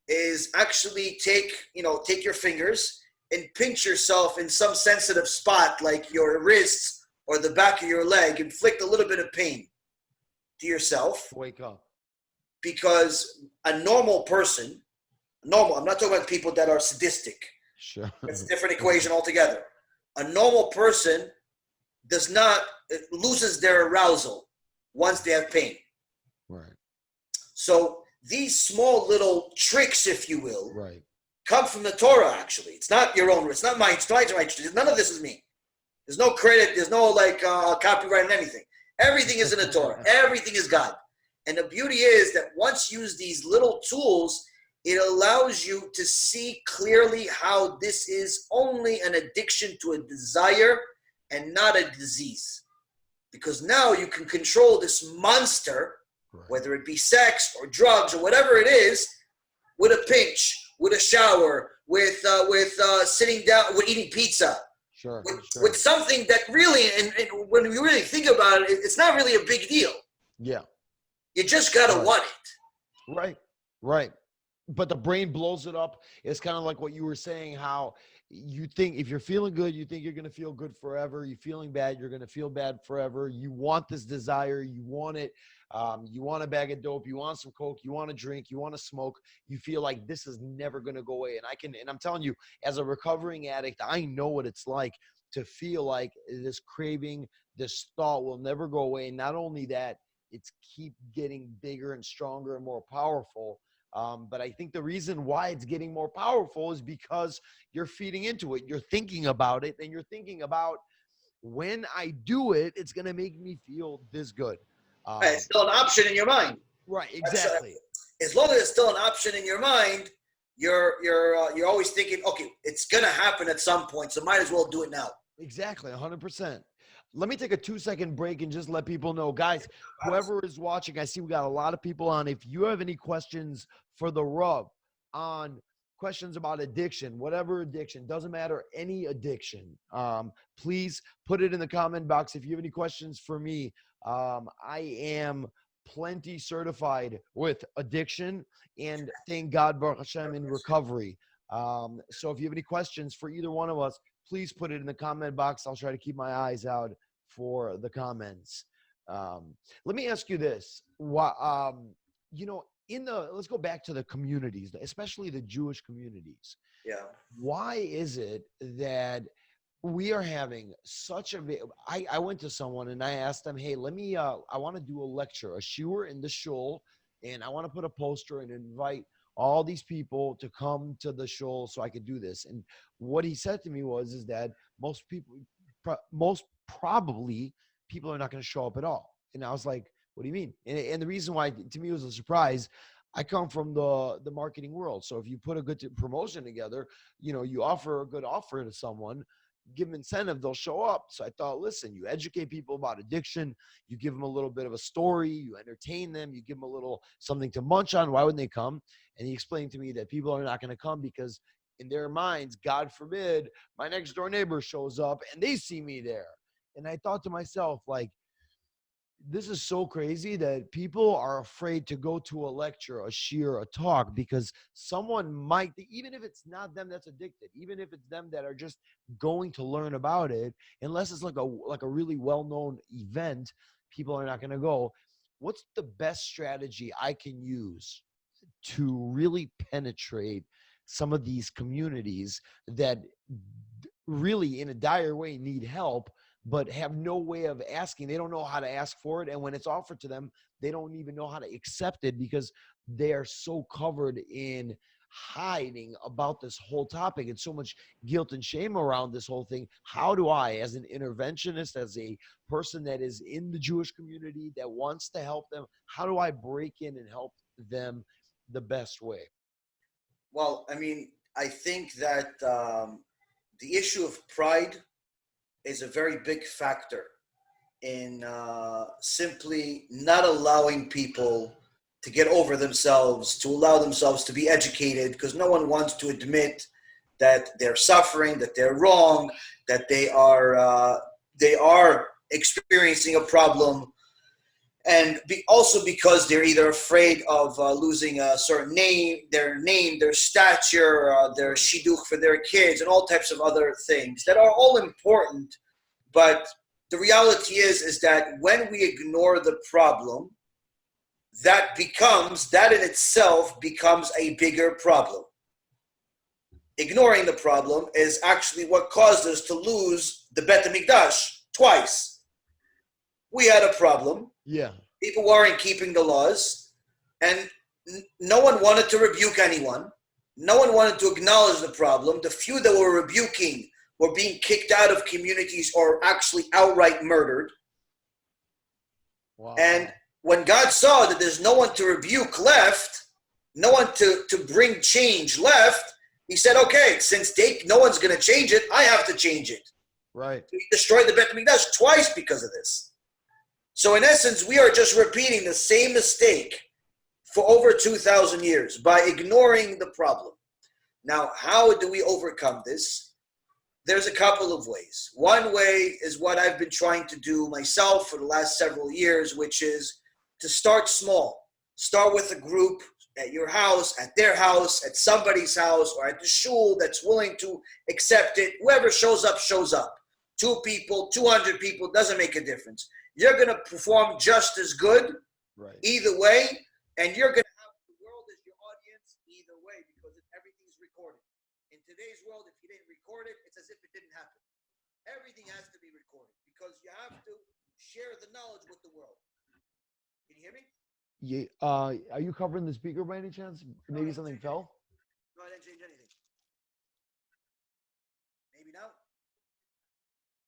is actually take your fingers and pinch yourself in some sensitive spot like your wrists or the back of your leg. Inflict a little bit of pain to yourself. Wake up. Because a normal person, I'm not talking about people that are sadistic. Sure. It's a different equation altogether. A normal person loses their arousal once they have pain. Right. So these small little tricks, if you will, right, come from the Torah, actually. It's not your own. It's not mine. It's not my. None of this is me. There's no credit. There's no copyright on anything. Everything is in the Torah. Everything is God. And the beauty is that once you use these little tools, it allows you to see clearly how this is only an addiction to a desire and not a disease. Because now you can control this monster, right, whether it be sex or drugs or whatever it is, with a pinch, with a shower, with sitting down, with eating pizza. Sure, with something that really, and when you really think about it, it's not really a big deal. Yeah. You just got to want it. Right. But the brain blows it up. It's kind of like what you were saying, how you think if you're feeling good, you think you're going to feel good forever. You're feeling bad, you're going to feel bad forever. You want this desire. You want it. You want a bag of dope. You want some coke. You want to drink. You want to smoke. You feel like this is never going to go away. And I'm telling you, as a recovering addict, I know what it's like to feel like this craving, this thought will never go away. And not only that, it's keep getting bigger and stronger and more powerful. But I think the reason why it's getting more powerful is because you're feeding into it. You're thinking about it, and you're thinking about, when I do it, it's going to make me feel this good. It's still an option in your mind. Right, exactly. As long as it's still an option in your mind, you're always thinking, okay, it's gonna happen at some point, so might as well do it now. Exactly, 100%. Let me take a 2-second break and just let people know, guys, whoever is watching, I see we got a lot of people on. If you have any questions for the Rav on questions about addiction, whatever addiction, doesn't matter, any addiction, please put it in the comment box. If you have any questions for me, I am plenty certified with addiction and thank God, Baruch Hashem, in recovery. So if you have any questions for either one of us, please put it in the comment box. I'll try to keep my eyes out for the comments. Let me ask you this. Let's go back to the communities, especially the Jewish communities. Yeah. Why is it that we are having such I went to someone and I asked them, hey, I want to do a lecture, a shiur in the shul, and I want to put a poster and invite all these people to come to the shul so I could do this. And what he said to me is that most probably people are not going to show up at all. And I was like, what do you mean? And the reason why to me it was a surprise, I come from the marketing world. So if you put a good promotion together, you offer a good offer to someone, give them incentive, they'll show up. So I thought, listen, you educate people about addiction, you give them a little bit of a story, you entertain them, you give them a little something to munch on. Why wouldn't they come? And he explained to me that people are not going to come because in their minds, God forbid, my next door neighbor shows up and they see me there. And I thought to myself, like, this is so crazy that people are afraid to go to a lecture, a shiur, a talk, because someone might, even if it's not them that's addicted, even if it's them that are just going to learn about it, unless it's like a really well-known event, people are not going to go. What's the best strategy I can use to really penetrate some of these communities that really in a dire way need help, but have no way of asking? They don't know how to ask for it. And when it's offered to them, they don't even know how to accept it because they are so covered in hiding about this whole topic and so much guilt and shame around this whole thing. How do I, as an interventionist, as a person that is in the Jewish community that wants to help them, how do I break in and help them the best way? Well, I mean, I think that the issue of pride is a very big factor in simply not allowing people to get over themselves, to allow themselves to be educated, because no one wants to admit that they're suffering, that they're wrong, that they are experiencing a problem. And also because they're either afraid of losing a certain name, their stature, their shidduch for their kids, and all types of other things that are all important. But the reality is that when we ignore the problem, that in itself becomes a bigger problem. Ignoring the problem is actually what caused us to lose the Bet HaMikdash twice. We had a problem. Yeah. People weren't keeping the laws, and no one wanted to rebuke anyone. No one wanted to acknowledge the problem. The few that were rebuking were being kicked out of communities or actually outright murdered. Wow. And when God saw that there's no one to rebuke left, no one to bring change left, he said, okay, since no one's going to change it, I have to change it. Right. He destroyed the Bet HaMikdash twice because of this. So in essence, we are just repeating the same mistake for over 2,000 years by ignoring the problem. Now, how do we overcome this? There's a couple of ways. One way is what I've been trying to do myself for the last several years, which is to start small. Start with a group at your house, at their house, at somebody's house, or at the shul that's willing to accept it. Whoever shows up, shows up. 2 people, 200 people, doesn't make a difference. You're going to perform just as good either way, and you're going to have the world as your audience either way because everything's recorded. In today's world, if you didn't record it, it's as if it didn't happen. Everything has to be recorded because you have to share the knowledge with the world. Can you hear me? Yeah. Are you covering the speaker by any chance? Maybe something fell? No, I didn't change anything. Maybe now?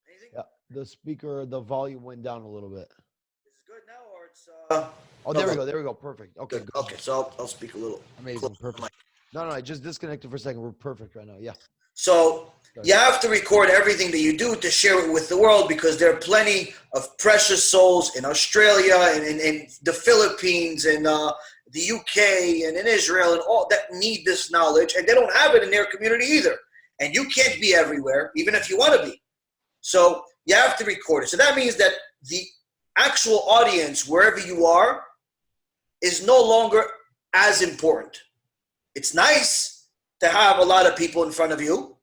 Anything? Yeah. The speaker, the volume went down a little bit. Is it good now or it's... Oh, there we go. There we go. Perfect. Okay. Good. Okay, so I'll speak a little. Amazing. Perfect. No, I just disconnected for a second. We're perfect right now. Yeah. So you have to record everything that you do to share it with the world, because there are plenty of precious souls in Australia and in the Philippines and the UK and in Israel and all that need this knowledge, and they don't have it in their community either. And you can't be everywhere, even if you want to be. So you have to record it. So that means that the actual audience, wherever you are, is no longer as important. It's nice to have a lot of people in front of you,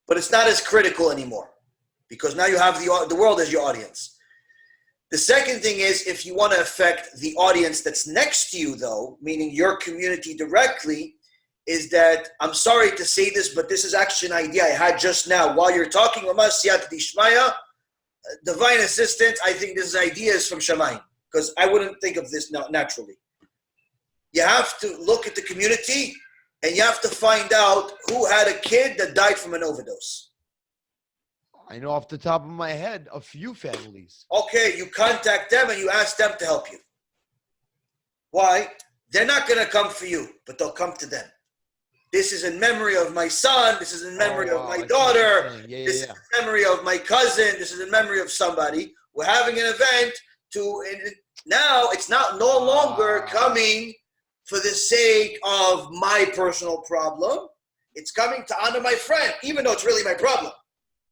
but it's not as critical anymore, because now you have the world as your audience. The second thing is, if you want to affect the audience that's next to you, though, meaning your community directly, is that, I'm sorry to say this, but this is actually an idea I had just now. While you're talking, Siyata Dishmaya, divine assistance, I think this idea is from Shamayim, because I wouldn't think of this naturally. You have to look at the community, and you have to find out who had a kid that died from an overdose. I know off the top of my head a few families. Okay, you contact them and you ask them to help you. Why? They're not going to come for you, but they'll come to them. This is in memory of my son. This is in memory of my daughter. This is in memory of my cousin. This is in memory of somebody. We're having an event now it's no longer coming for the sake of my personal problem. It's coming to honor my friend, even though it's really my problem.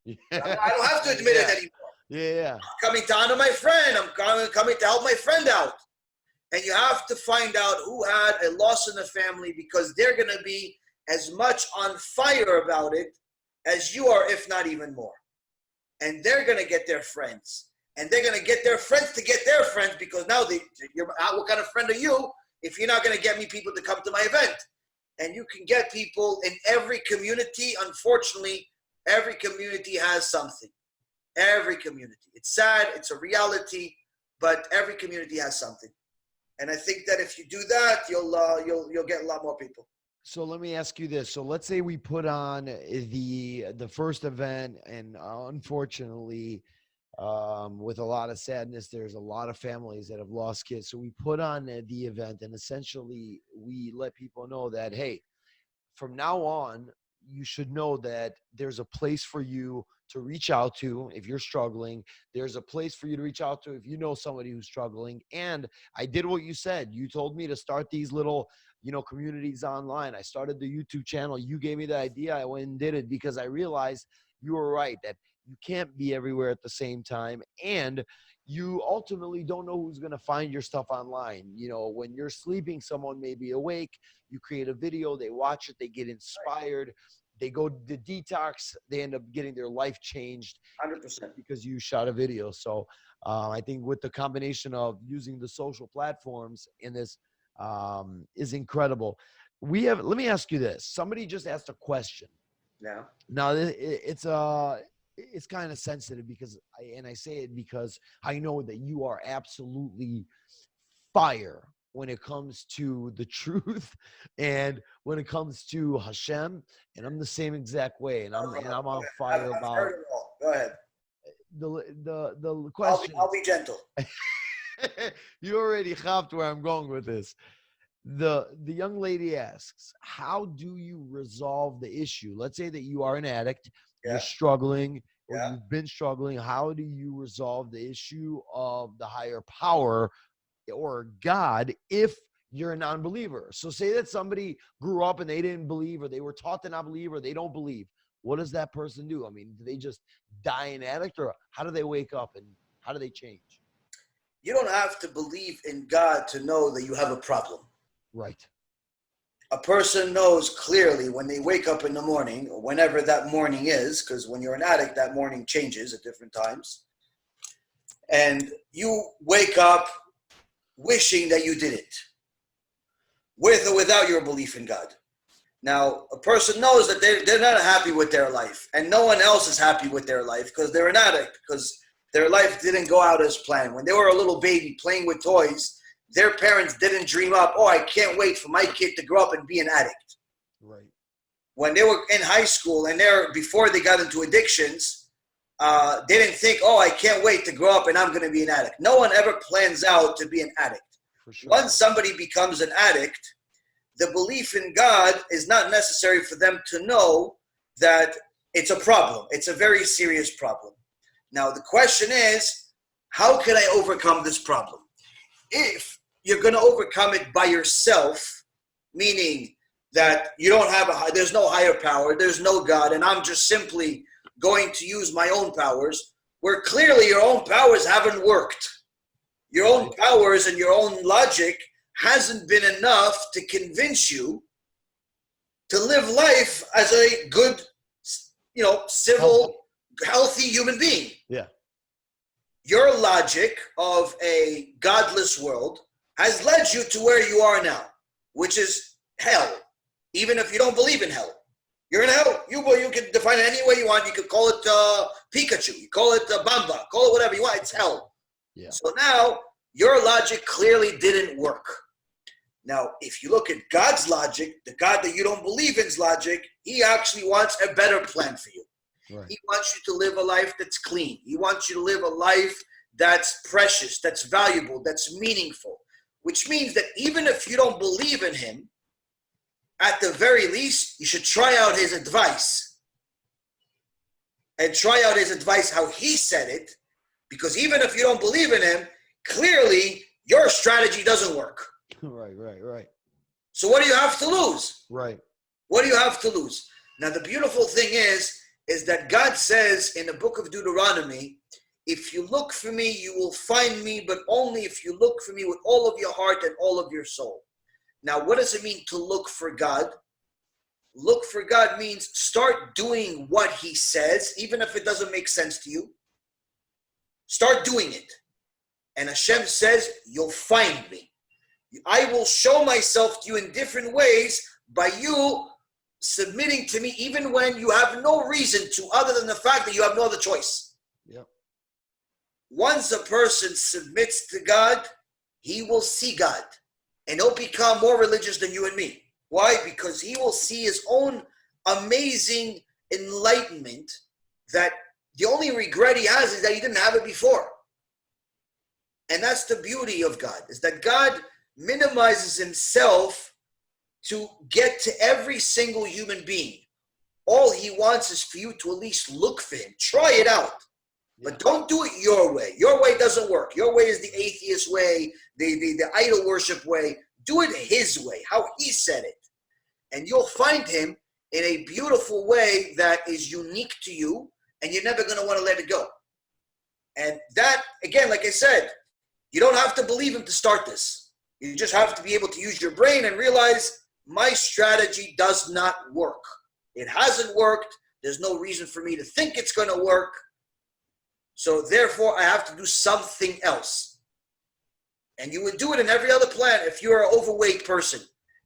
I don't have to admit it anymore. Yeah. I'm coming to honor my friend. I'm coming to help my friend out. And you have to find out who had a loss in the family, because they're going to be as much on fire about it as you are, if not even more. And they're going to get their friends. And they're going to get their friends to get their friends, because now what kind of friend are you if you're not going to get me people to come to my event? And you can get people in every community. Unfortunately, every community has something. Every community. It's sad. It's a reality. But every community has something. And I think that if you do that, you'll get a lot more people. So let me ask you this. So let's say we put on the first event, and unfortunately, with a lot of sadness, there's a lot of families that have lost kids. So we put on the event, and essentially we let people know that, hey, from now on, you should know that there's a place for you to reach out to if you're struggling. There's a place for you to reach out to if you know somebody who's struggling. And I did what you said. You told me to start these little, communities online. I started the YouTube channel. You gave me the idea. I went and did it because I realized you were right, that you can't be everywhere at the same time. And you ultimately don't know who's going to find your stuff online. When you're sleeping, someone may be awake. You create a video, they watch it, they get inspired. They go to detox, they end up getting their life changed 100%. because you shot a video. So I think with the combination of using the social platforms in this is incredible. Let me ask you this. Somebody just asked a question. Yeah. Now it's kind of sensitive because I say it because I know that you are absolutely fire when it comes to the truth and when it comes to Hashem, and I'm the same exact way, and I'm on fire I've about. heard it all. Go ahead. The question. I'll be gentle. You already hopped where I'm going with this. The young lady asks, how do you resolve the issue? Let's say that you are an addict, you're struggling, or you've been struggling. How do you resolve the issue of the higher power or God if you're a non-believer? So say that somebody grew up and they didn't believe, or they were taught to not believe, or they don't believe. What does that person do? I mean, do they just die an addict, or how do they wake up and how do they change? You don't have to believe in God to know that you have a problem. Right. A person knows clearly when they wake up in the morning, or whenever that morning is, because when you're an addict, that morning changes at different times. And you wake up wishing that you did it, with or without your belief in God. Now, a person knows that they're not happy with their life, and no one else is happy with their life because they're an addict, because their life didn't go out as planned. When they were a little baby playing with toys, their parents didn't dream up, I can't wait for my kid to grow up and be an addict. Right. When they were in high school and before they got into addictions, they didn't think, I can't wait to grow up and I'm going to be an addict. No one ever plans out to be an addict. For sure. Once somebody becomes an addict, the belief in God is not necessary for them to know that it's a problem. It's a very serious problem. Now, the question is, how can I overcome this problem? If you're going to overcome it by yourself, meaning that you don't have there's no higher power, there's no God, and I'm just simply going to use my own powers, where clearly your own powers haven't worked. Your own powers and your own logic hasn't been enough to convince you to live life as a good, civil, healthy human being. Yeah. Your logic of a godless world has led you to where you are now, which is hell. Even if you don't believe in hell, you're in hell. You can define it any way you want. You could call it Pikachu. You call it Bamba. Call it whatever you want. It's hell. Yeah. So now your logic clearly didn't work. Now, if you look at God's logic, the God that you don't believe in's logic, he actually wants a better plan for you. Right. He wants you to live a life that's clean. He wants you to live a life that's precious, that's valuable, that's meaningful, which means that even if you don't believe in him, at the very least, you should try out his advice. And try out his advice how he said it, because even if you don't believe in him, clearly your strategy doesn't work. Right. So what do you have to lose? Right. What do you have to lose? Now, the beautiful thing is that God says in the book of Deuteronomy, if you look for me, you will find me, but only if you look for me with all of your heart and all of your soul. Now, what does it mean to look for God? Look for God means start doing what he says, even if it doesn't make sense to you. Start doing it. And Hashem says, you'll find me. I will show myself to you in different ways by you submitting to me, even when you have no reason to, other than the fact that you have no other choice. Yep. Once a person submits to God, he will see God. And he'll become more religious than you and me. Why? Because he will see his own amazing enlightenment that the only regret he has is that he didn't have it before. And that's the beauty of God, is that God minimizes himself to get to every single human being. All he wants is for you to at least look for him. Try it out. Yeah. But don't do it your way. Your way doesn't work. Your way is the atheist way, the idol worship way. Do it his way, how he said it. And you'll find him in a beautiful way that is unique to you, and you're never going to want to let it go. And that, again, like I said, you don't have to believe him to start this. You just have to be able to use your brain and realize my strategy does not work. It hasn't worked. There's no reason for me to think it's going to work. So therefore, I have to do something else. And you would do it in every other plan. If you're an overweight person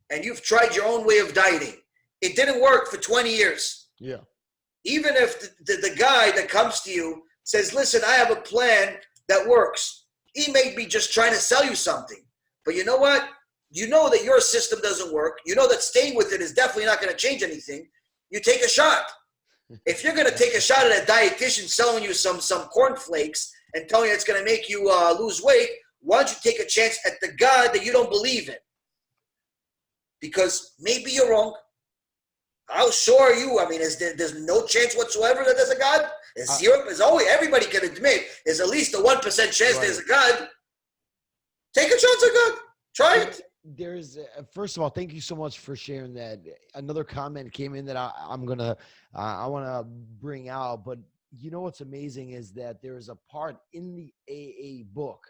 and you've tried your own way of dieting, it didn't work for 20 years. Yeah. Even if the guy that comes to you says, listen, I have a plan that works. He may be just trying to sell you something. But you know what? You know that your system doesn't work. You know that staying with it is definitely not going to change anything. You take a shot. If you're going to take a shot at a dietitian selling you some cornflakes and telling you it's going to make you lose weight, why don't you take a chance at the God that you don't believe in? Because maybe you're wrong. How sure are you? I mean, there's no chance whatsoever that there's a God? There's zero. There's always, everybody can admit there's at least a 1% chance there's a God. Take a chance at God. Try it. There's first of all, thank you so much for sharing that. Another comment came in that I want to bring out, but you know what's amazing is that there is a part in the AA book.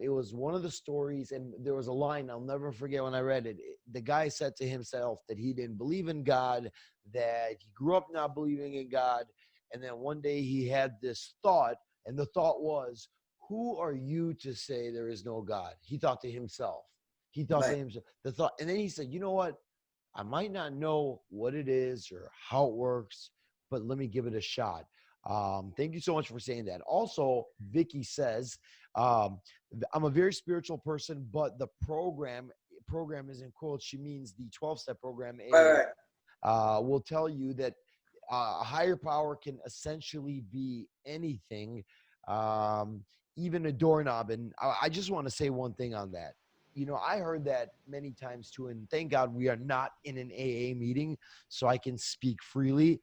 It was one of the stories, and there was a line I'll never forget when I read it. The guy said to himself that he didn't believe in God, that he grew up not believing in God, and then one day he had this thought, and the thought was, who are you to say there is no God? He thought to himself. He thought to himself, the thought, and then he said, you know what? I might not know what it is or how it works, but let me give it a shot. Thank you so much for saying that. Also, Vicky says, I'm a very spiritual person, but the program is in quotes. She means the 12-step program will tell you that a higher power can essentially be anything, even a doorknob. And I just want to say one thing on that. I heard that many times too, and thank God we are not in an AA meeting, so I can speak freely.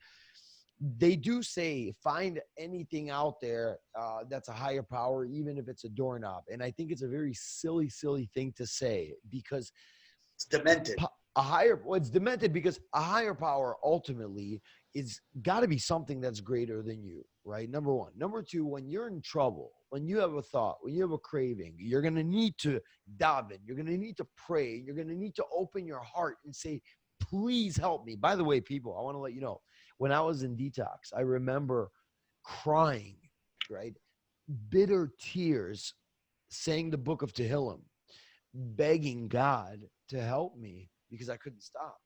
They do say find anything out there that's a higher power, even if it's a doorknob. And I think it's a very silly thing to say, because It's demented. It's demented, because a higher power ultimately is got to be something that's greater than you, right? Number one. Number two, when you're in trouble, when you have a thought, when you have a craving, you're going to need to daven. You're going to need to pray. You're going to need to open your heart and say, please help me. By the way, people, I want to let you know, when I was in detox, I remember crying, right? Bitter tears, saying the book of Tehillim, begging God to help me because I couldn't stop.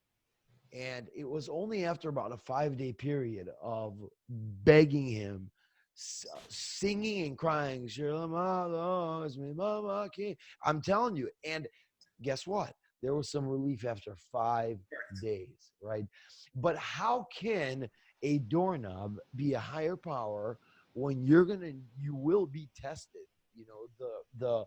And it was only after about a 5-day period of begging him, singing and crying, I'm telling you. And guess what? There was some relief after 5 days, right? But how can a doorknob be a higher power when you will be tested? The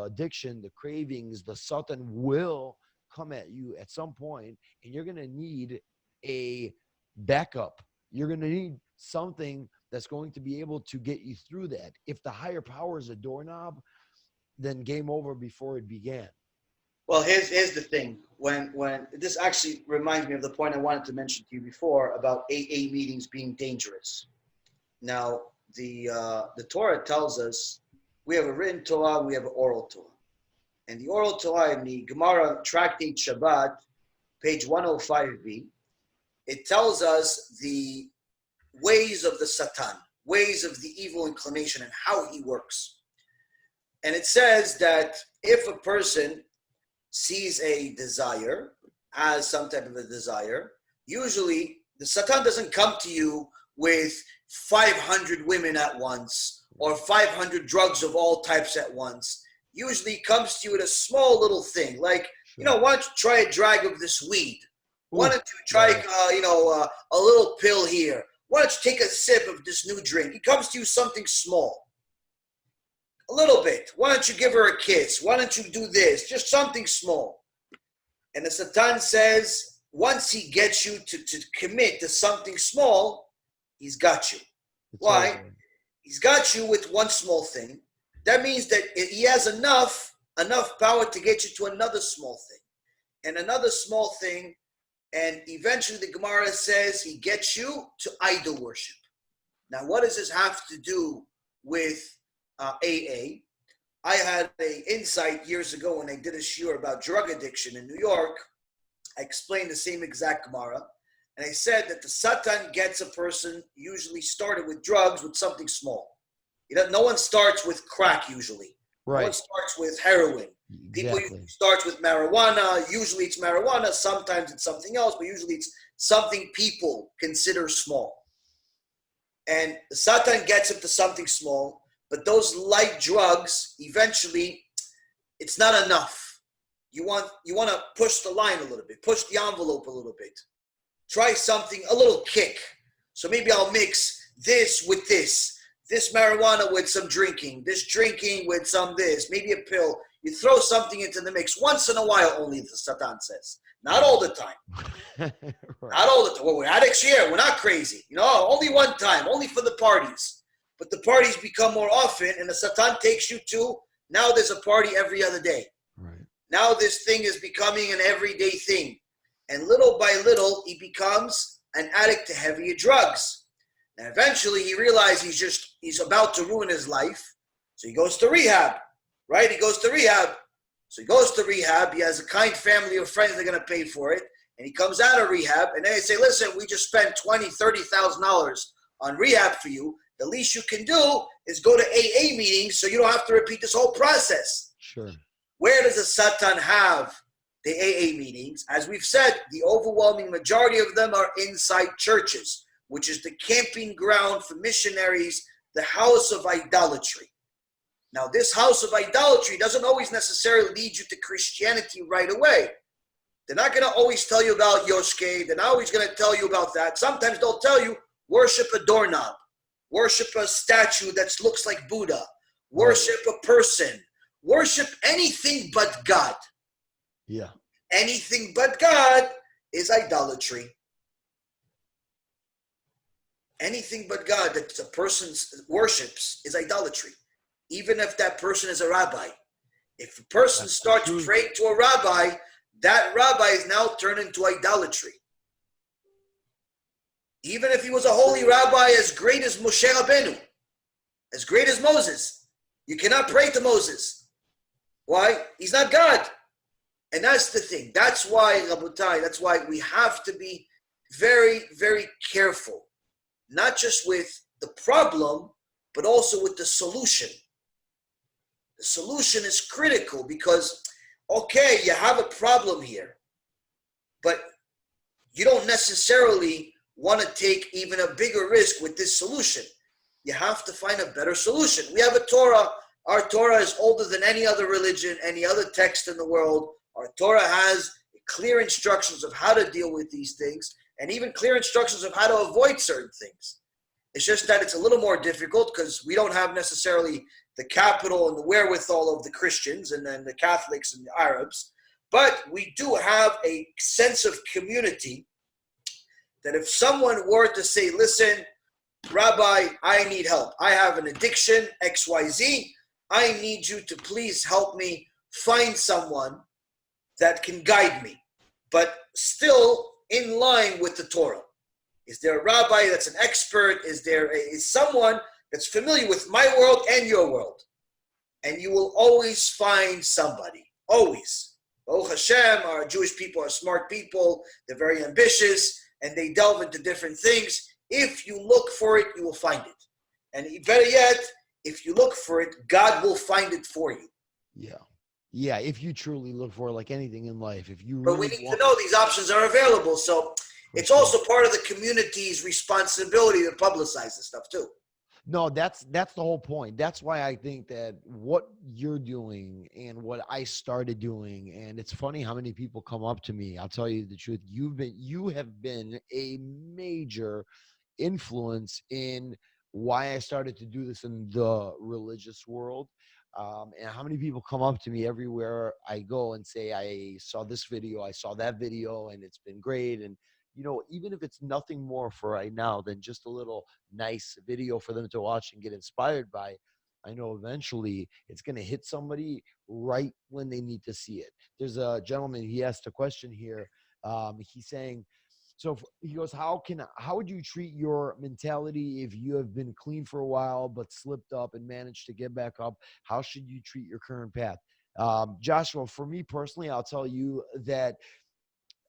addiction, the cravings, the Satan will come at you at some point, and you're going to need a backup. You're going to need something that's going to be able to get you through that. If the higher power is a doorknob, then game over before it began. Well, here's the thing. When this actually reminds me of the point I wanted to mention to you before about AA meetings being dangerous. Now, the Torah tells us we have a written Torah, we have an oral Torah. And the oral Torah in the Gemara Tractate Shabbat, page 105b, it tells us the ways of the Satan, ways of the evil inclination and how he works. And it says that if a person sees a desire, as some type of a desire, usually the Satan doesn't come to you with 500 women at once or 500 drugs of all types at once. Usually comes to you with a small little thing, like, why don't you try a drag of this weed? Why don't you try, a little pill here? Why don't you take a sip of this new drink? He comes to you something small. A little bit. Why don't you give her a kiss? Why don't you do this? Just something small. And the Satan says, once he gets you to commit to something small, he's got you. Why? Awesome. He's got you with one small thing. That means that he has enough power to get you to another small thing. And another small thing. And eventually the Gemara says he gets you to idol worship. Now, what does this have to do with AA? I had an insight years ago when I did a shiur about drug addiction in New York. I explained the same exact Gemara. And I said that the Satan gets a person usually started with drugs with something small. No one starts with crack usually. Right. No one starts with heroin. Exactly. People usually start with marijuana. Usually it's marijuana. Sometimes it's something else, but usually it's something people consider small. And the Satan gets him to something small, but those light drugs, eventually, it's not enough. You want to push the line a little bit, push the envelope a little bit. Try something, a little kick. So maybe I'll mix this with this marijuana with some drinking, this drinking with some this, maybe a pill. You throw something into the mix once in a while only, the Satan says. Not all the time. Right. Not all the time. Well, we're addicts here. We're not crazy. Only one time, only for the parties. But the parties become more often, and the Satan takes you to, now there's a party every other day. Right. Now this thing is becoming an everyday thing. And little by little, he becomes an addict to heavier drugs. And eventually he realizes he's about to ruin his life. So he goes to rehab, right? He goes to rehab. So he goes to rehab. He has a kind family of friends that are going to pay for it. And he comes out of rehab and they say, listen, we just spent $20,000, $30,000 on rehab for you. The least you can do is go to AA meetings so you don't have to repeat this whole process. Sure. Where does the Satan have the AA meetings? As we've said, the overwhelming majority of them are inside churches, which is the camping ground for missionaries, the house of idolatry. Now, this house of idolatry doesn't always necessarily lead you to Christianity right away. They're not going to always tell you about Yoshke. They're not always going to tell you about that. Sometimes they'll tell you, worship a doorknob, worship a statue that looks like Buddha, worship a person, worship anything but God. Yeah. Anything but God is idolatry. Anything but God that a person worships is idolatry. Even if that person is a rabbi. If a person starts praying to a rabbi, that rabbi is now turned into idolatry. Even if he was a holy rabbi as great as Moshe Rabbeinu, as great as Moses, you cannot pray to Moses. Why? He's not God. And that's the thing. That's why, Rabotai, that's why we have to be very, very careful. Not just with the problem, but also with the solution. The solution is critical because, okay, you have a problem here, but you don't necessarily want to take even a bigger risk with this solution. You have to find a better solution. We have a Torah. Our Torah is older than any other religion, any other text in the world. Our Torah has clear instructions of how to deal with these things and even clear instructions of how to avoid certain things. It's just that it's a little more difficult because we don't have necessarily the capital and the wherewithal of the Christians and then the Catholics and the Arabs. But we do have a sense of community that if someone were to say, listen, Rabbi, I need help. I have an addiction, XYZ. I need you to please help me find someone that can guide me, but still in line with the Torah. Is there a rabbi that's an expert? Is someone that's familiar with my world and your world? And you will always find somebody. Always. Baruch Hashem, our Jewish people are smart people. They're very ambitious, and they delve into different things. If you look for it, you will find it. And better yet, if you look for it, God will find it for you. Yeah. Yeah, if you truly look for it, like anything in life. But we need to know these options are available. So it's also part of the community's responsibility to publicize this stuff too. No, that's the whole point. That's why I think that what you're doing and what I started doing, and it's funny how many people come up to me. I'll tell you the truth. You have been a major influence in why I started to do this in the religious world. And how many people come up to me everywhere I go and say, I saw this video, I saw that video, and it's been great. And, even if it's nothing more for right now than just a little nice video for them to watch and get inspired by, I know eventually it's going to hit somebody right when they need to see it. There's a gentleman, he asked a question here. He's saying, so he goes, how would you treat your mentality if you have been clean for a while but slipped up and managed to get back up? How should you treat your current path? Joshua, for me personally, I'll tell you that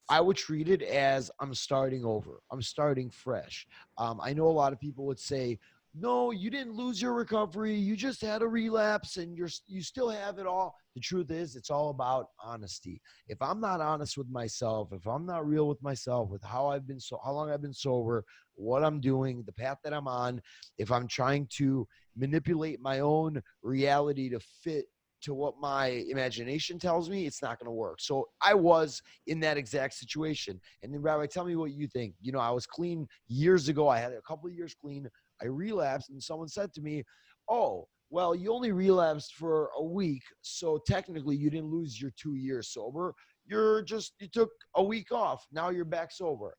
I would treat it as I'm starting over. I'm starting fresh. I know a lot of people would say, no, you didn't lose your recovery. You just had a relapse and you still have it all. The truth is, it's all about honesty. If I'm not honest with myself, if I'm not real with myself, with how long I've been sober, what I'm doing, the path that I'm on, if I'm trying to manipulate my own reality to fit to what my imagination tells me, it's not going to work. So I was in that exact situation. And then, Rabbi, tell me what you think. I was clean years ago. I had a couple of years clean. I relapsed, and someone said to me, oh, well, you only relapsed for a week, so technically you didn't lose your 2 years sober. You took a week off. Now you're back sober.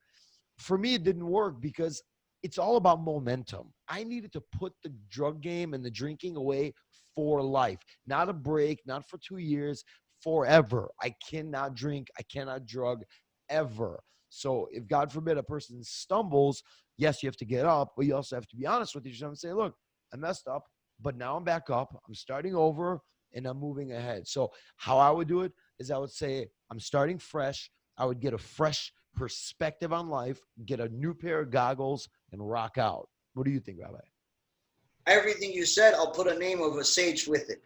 For me, it didn't work because it's all about momentum. I needed to put the drug game and the drinking away for life, not a break, not for 2 years, forever. I cannot drink. I cannot drug ever. So if God forbid a person stumbles, yes, you have to get up, but you also have to be honest with yourself and say, look, I messed up, but now I'm back up. I'm starting over and I'm moving ahead. So how I would do it is I would say, I'm starting fresh. I would get a fresh perspective on life, get a new pair of goggles and rock out. What do you think, Rabbi? Everything you said, I'll put a name of a sage with it.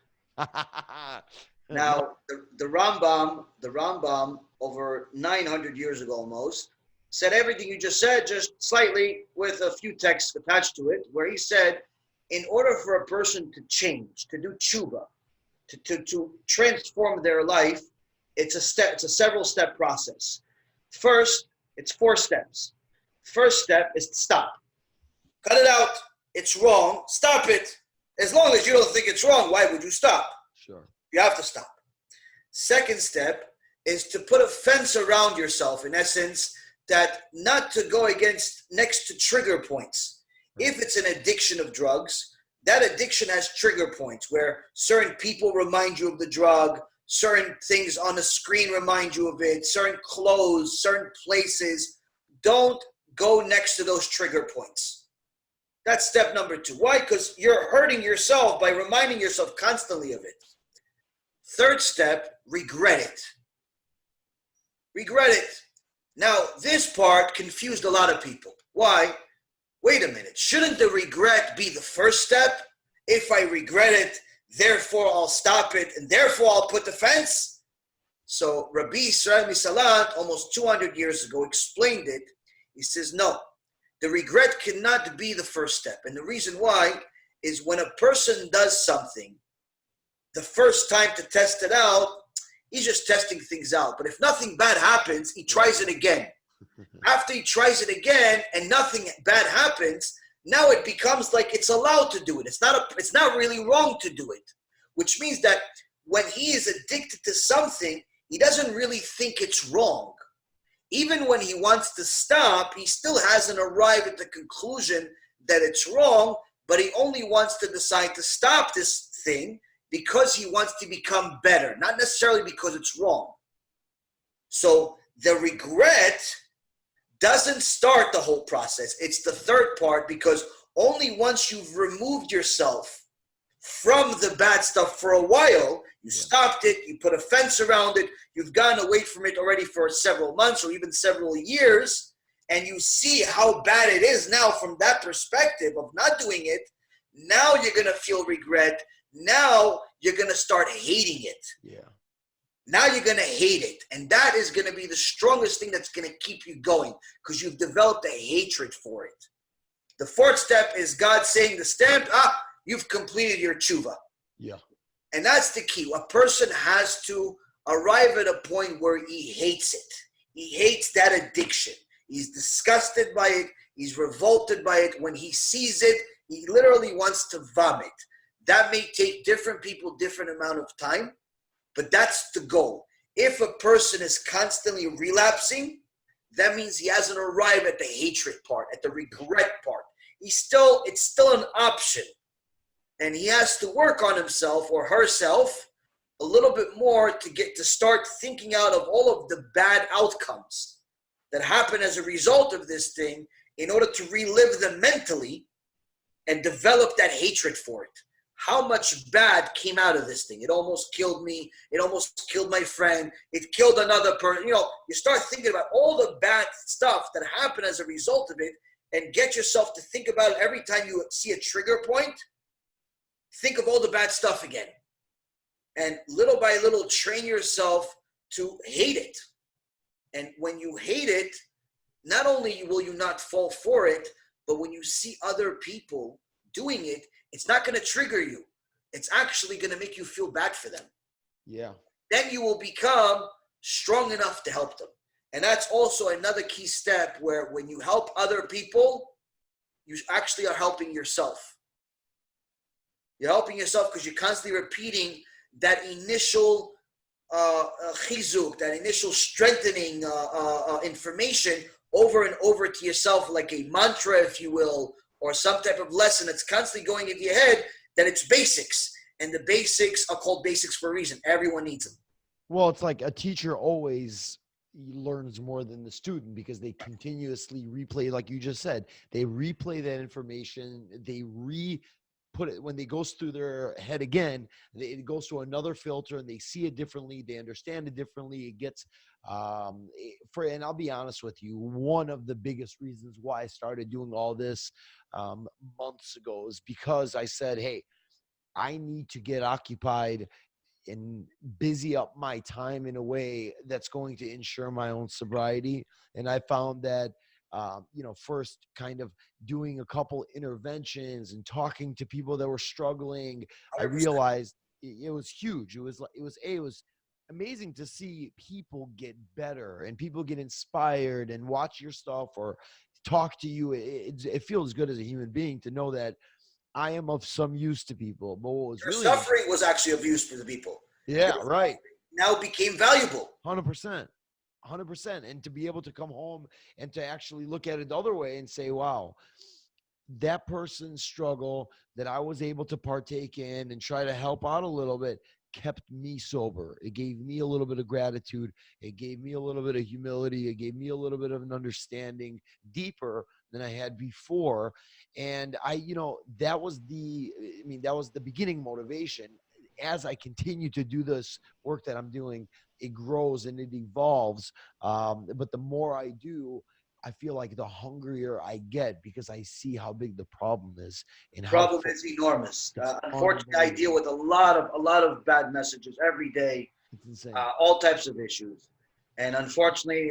Now, the Rambam, over 900 years ago almost, said everything you just said, just slightly with a few texts attached to it, where he said, in order for a person to change, to do TeShuva, to transform their life, it's a several-step process. First, it's 4 steps. First step is to stop. Cut it out. It's wrong. Stop it. As long as you don't think it's wrong, why would you stop? Sure. You have to stop. Second step is to put a fence around yourself, in essence, that not to go next to trigger points. If it's an addiction of drugs, that addiction has trigger points where certain people remind you of the drug, certain things on the screen remind you of it, certain clothes, certain places. Don't go next to those trigger points. That's step number 2. Why? Because you're hurting yourself by reminding yourself constantly of it. Third step, regret it. Regret it. Now, this part confused a lot of people. Why? Wait a minute. Shouldn't the regret be the first step? If I regret it, therefore I'll stop it, and therefore I'll put the fence? So Rabbi Yisrael Misalant, almost 200 years ago, explained it. He says, no, the regret cannot be the first step. And the reason why is when a person does something, the first time to test it out, he's just testing things out. But if nothing bad happens, he tries it again. After he tries it again and nothing bad happens, now it becomes like it's allowed to do it. It's not really wrong to do it, which means that when he is addicted to something, he doesn't really think it's wrong. Even when he wants to stop, he still hasn't arrived at the conclusion that it's wrong, but he only wants to decide to stop this thing because he wants to become better, not necessarily because it's wrong. So the regret doesn't start the whole process. It's the third part, because only once you've removed yourself from the bad stuff for a while, you stopped it, you put a fence around it, you've gotten away from it already for several months or even several years, and you see how bad it is now from that perspective of not doing it, now you're going to feel regret. Now you're going to start hating it. Yeah. Now you're going to hate it. And that is going to be the strongest thing that's going to keep you going, because you've developed a hatred for it. The fourth step is God saying the stamp, you've completed your tshuva. Yeah. And that's the key. A person has to arrive at a point where he hates it. He hates that addiction. He's disgusted by it. He's revolted by it. When he sees it, he literally wants to vomit. That may take different people different amount of time, but that's the goal. If a person is constantly relapsing, that means he hasn't arrived at the hatred part, at the regret part. It's still an option. And he has to work on himself or herself a little bit more to start thinking out of all of the bad outcomes that happen as a result of this thing in order to relive them mentally and develop that hatred for it. How much bad came out of this thing? It almost killed me. It almost killed my friend. It killed another person. You start thinking about all the bad stuff that happened as a result of it, and get yourself to think about it every time you see a trigger point. Think of all the bad stuff again. And little by little, train yourself to hate it. And when you hate it, not only will you not fall for it, but when you see other people doing it, it's not going to trigger you. It's actually going to make you feel bad for them. Yeah. Then you will become strong enough to help them. And that's also another key step, where when you help other people, you actually are helping yourself. You're helping yourself because you're constantly repeating that initial chizuk, that initial strengthening information over and over to yourself, like a mantra, if you will, or some type of lesson that's constantly going into your head, that it's basics. And the basics are called basics for a reason. Everyone needs them. Well, it's like a teacher always learns more than the student, because they continuously replay, like you just said, they replay that information. They put it, when it goes through their head again, it goes through another filter, and they see it differently. They understand it differently. It gets, and I'll be honest with you, one of the biggest reasons why I started doing all this months ago is because I said, hey, I need to get occupied and busy up my time in a way that's going to ensure my own sobriety. And I found that, first kind of doing a couple interventions and talking to people that were struggling, 100%. I realized it was huge. It was amazing to see people get better and people get inspired and watch your stuff or talk to you. It feels good as a human being to know that I am of some use to people. But what was Your really suffering was actually of use to the people. right. now became valuable. 100%. 100%. And to be able to come home and to actually look at it the other way and say, wow, that person's struggle that I was able to partake in and try to help out a little bit kept me sober. It gave me a little bit of gratitude. It gave me a little bit of humility. It gave me a little bit of an understanding deeper than I had before. And that was the beginning motivation. As I continue to do this work that I'm doing, it grows and it evolves. But the more I do, I feel like the hungrier I get because I see how big the problem is. And Problem is enormous. Unfortunately, I deal with a lot of bad messages every day. It's insane. All types of issues, and unfortunately,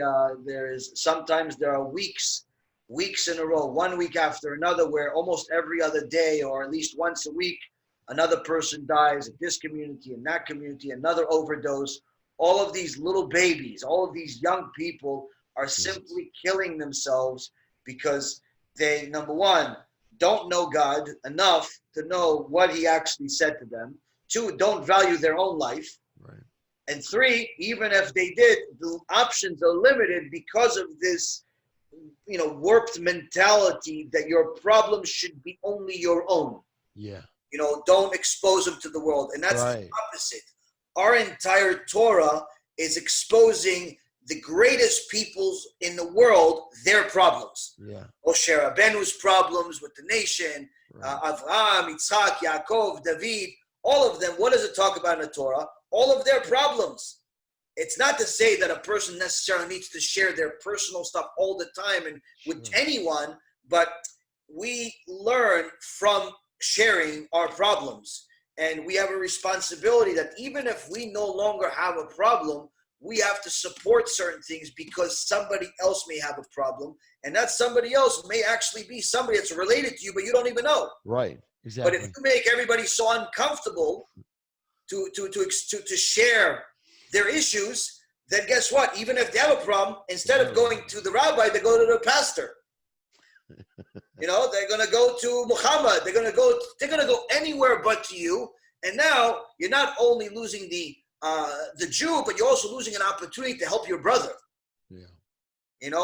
sometimes there are weeks in a row, one week after another, where almost every other day, or at least once a week, another person dies in this community, in that community, another overdose. All of these little babies, all of these young people are simply killing themselves because they, number one, don't know God enough to know what he actually said to them. Two, don't value their own life. Right. And three, even if they did, the options are limited because of this, warped mentality that your problems should be only your own. Yeah. Don't expose them to the world. And that's the opposite. Our entire Torah is exposing the greatest peoples in the world, their problems. Yeah. Moshe Rabbeinu's problems with the nation, Avraham, Yitzhak, Yaakov, David, all of them. What does it talk about in the Torah? All of their problems. It's not to say that a person necessarily needs to share their personal stuff all the time and with anyone, but we learn from sharing our problems. And we have a responsibility that even if we no longer have a problem, we have to support certain things because somebody else may have a problem. And that somebody else may actually be somebody that's related to you, but you don't even know. Right. Exactly. But if you make everybody so uncomfortable to share their issues, then guess what? Even if they have a problem, instead of going to the rabbi, they go to the pastor. They're going to go to Muhammad. They're going to go anywhere but to you. And now you're not only losing the Jew, but you're also losing an opportunity to help your brother. Yeah. And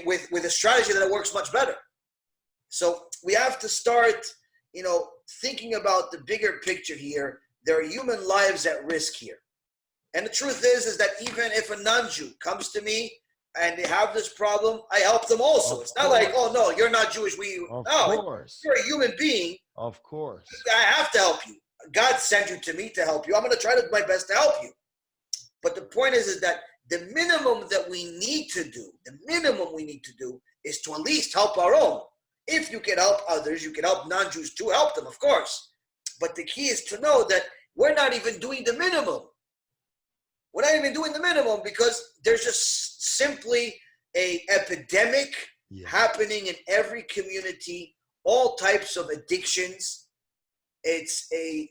with a strategy that works much better. So we have to start, thinking about the bigger picture here. There are human lives at risk here. And the truth is that even if a non-Jew comes to me and they have this problem, I help them also. It's not like, oh, no, you're not Jewish. Of course. You're a human being. Of course. I have to help you. God sent you to me to help you. I'm going to try to do my best to help you. But the point is that the minimum that we need to do is to at least help our own. If you can help others, you can help non-Jews too, help them, of course. But the key is to know that we're not even doing the minimum. We're not even doing the minimum because there's just simply an epidemic happening in every community, all types of addictions. It's a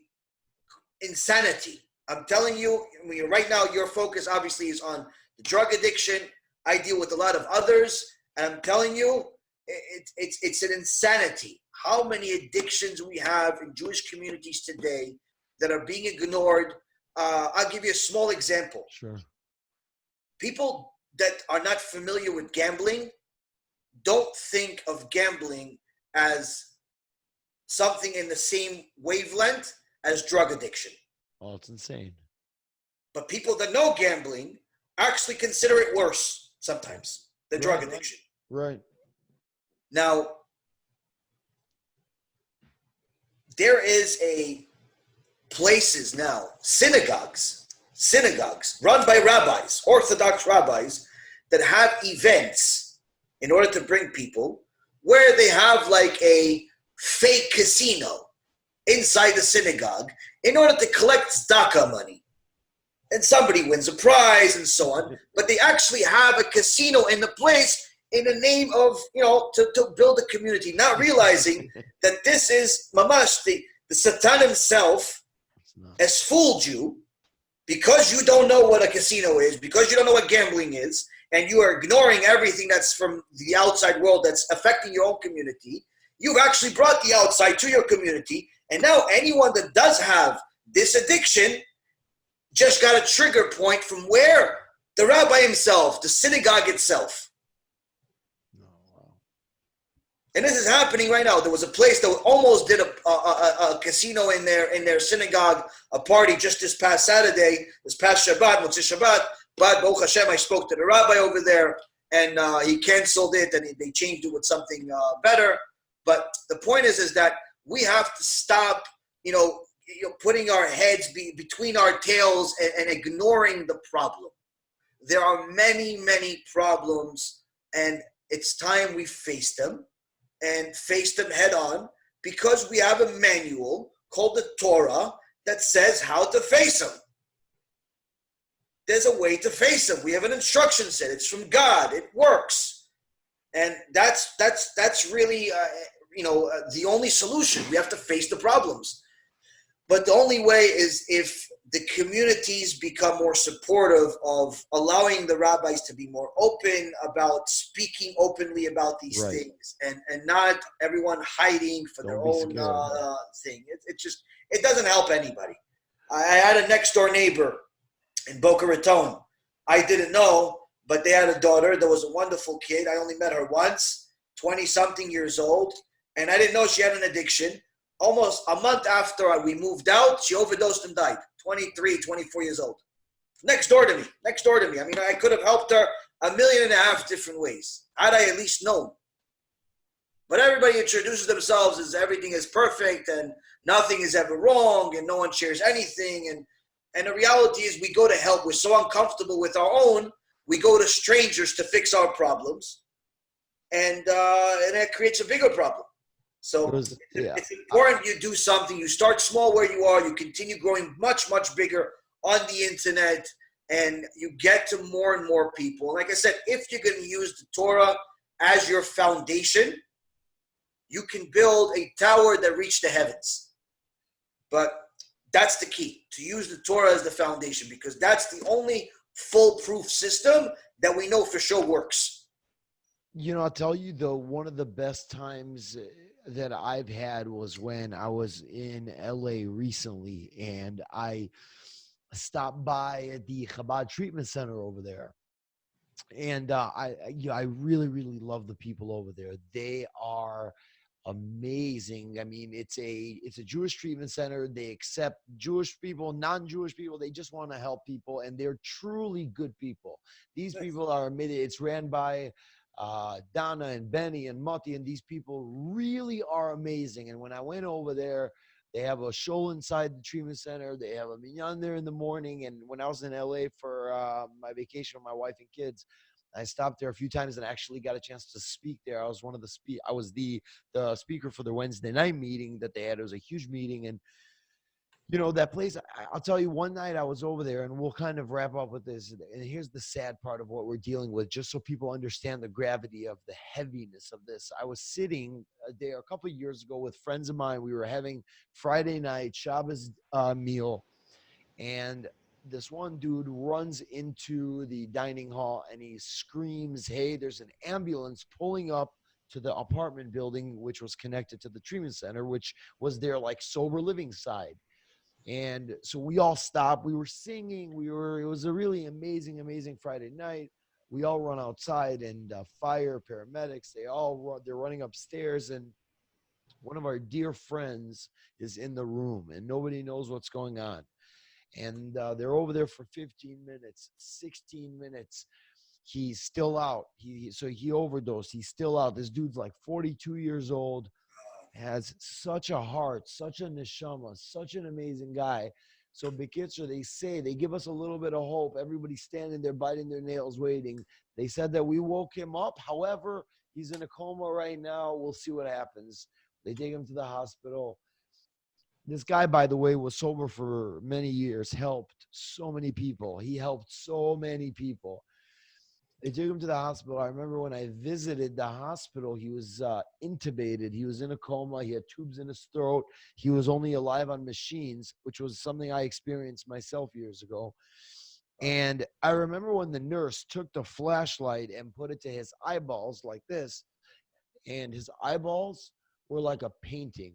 insanity. I'm telling you, right now your focus obviously is on the drug addiction. I deal with a lot of others, and I'm telling you, it's an insanity. How many addictions we have in Jewish communities today that are being ignored. I'll give you a small example. Sure. People that are not familiar with gambling don't think of gambling as something in the same wavelength as drug addiction. Oh, it's insane. But people that know gambling actually consider it worse sometimes than drug addiction. Right. Now, there is places now, synagogues run by rabbis, Orthodox rabbis, that have events in order to bring people where they have like a fake casino inside the synagogue in order to collect tzedakah money. And somebody wins a prize and so on. But they actually have a casino in the place in the name of, to build a community, not realizing that this is mamash, the Satan himself has fooled you because you don't know what a casino is, because you don't know what gambling is, and you are ignoring everything that's from the outside world that's affecting your own community. You've actually brought the outside to your community, and now anyone that does have this addiction just got a trigger point from where? The rabbi himself, the synagogue itself. Oh, wow. And this is happening right now. There was a place that almost did a casino in their synagogue, a party just this past Saturday, this past Shabbat, Motzei Shabbat. But Baruch Hashem, I spoke to the rabbi over there, and he canceled it, and they changed it with something better. But the point is that we have to stop, putting our heads between our tails and ignoring the problem. There are many, many problems, and it's time we face them and face them head on, because we have a manual called the Torah that says how to face them. There's a way to face them. We have an instruction set. It's from God. It works. And that's really, the only solution. We have to face the problems. But the only way is if the communities become more supportive of allowing the rabbis to be more open about speaking openly about these things, and not everyone hiding for their own thing. It doesn't help anybody. I had a next door neighbor in Boca Raton. I didn't know, but they had a daughter that was a wonderful kid. I only met her once, 20-something years old, and I didn't know she had an addiction. Almost a month after we moved out, she overdosed and died. 23, 24 years old. Next door to me. I mean, I could have helped her 1.5 million different ways, had I at least known. But everybody introduces themselves as everything is perfect and nothing is ever wrong and no one shares anything. And the reality is we go to help. We're so uncomfortable with our own, we go to strangers to fix our problems. And that creates a bigger problem. So it's important you do something. You start small where you are. You continue growing much, much bigger on the internet. And you get to more and more people. Like I said, if you're going to use the Torah as your foundation, you can build a tower that reaches the heavens. But that's the key, to use the Torah as the foundation, because that's the only foolproof system that we know for sure works. I'll tell you, though, one of the best times that I've had was when I was in LA recently, and I stopped by at the HaBa treatment center over there. And I really, really love the people over there. They are amazing. I mean, it's a Jewish treatment center. They accept Jewish people, non-Jewish people. They just want to help people, and they're truly good people. These people are admitted. It's ran by Donna and Benny and Mati, and these people really are amazing. And when I went over there, they have a show inside the treatment center. They have a minyan there in the morning. And when I was in LA for my vacation with my wife and kids, I stopped there a few times and actually got a chance to speak there. I was I was the speaker for the Wednesday night meeting that they had. It was a huge meeting, and that place, I'll tell you, one night I was over there, and we'll kind of wrap up with this. And here's the sad part of what we're dealing with, just so people understand the gravity of the heaviness of this. I was sitting there a couple of years ago with friends of mine. We were having Friday night Shabbos meal, and this one dude runs into the dining hall and he screams, "Hey, there's an ambulance pulling up to the apartment building, which was connected to the treatment center, which was their like sober living side." And so we all stopped. We were singing. It was a really amazing, amazing Friday night. We all run outside, and fire, paramedics, they're running upstairs. And one of our dear friends is in the room, and nobody knows what's going on. And they're over there for 15 minutes, 16 minutes. He's still out. So he overdosed. He's still out. This dude's like 42 years old, has such a heart, such a neshama, such an amazing guy. So Bekitzer, they give us a little bit of hope. Everybody's standing there biting their nails waiting. They said that we woke him up. However, he's in a coma right now. We'll see what happens. They take him to the hospital. This guy, by the way, was sober for many years, helped so many people. He helped so many people. They took him to the hospital. I remember when I visited the hospital, he was intubated. He was in a coma. He had tubes in his throat. He was only alive on machines, which was something I experienced myself years ago. And I remember when the nurse took the flashlight and put it to his eyeballs like this, and his eyeballs were like a painting,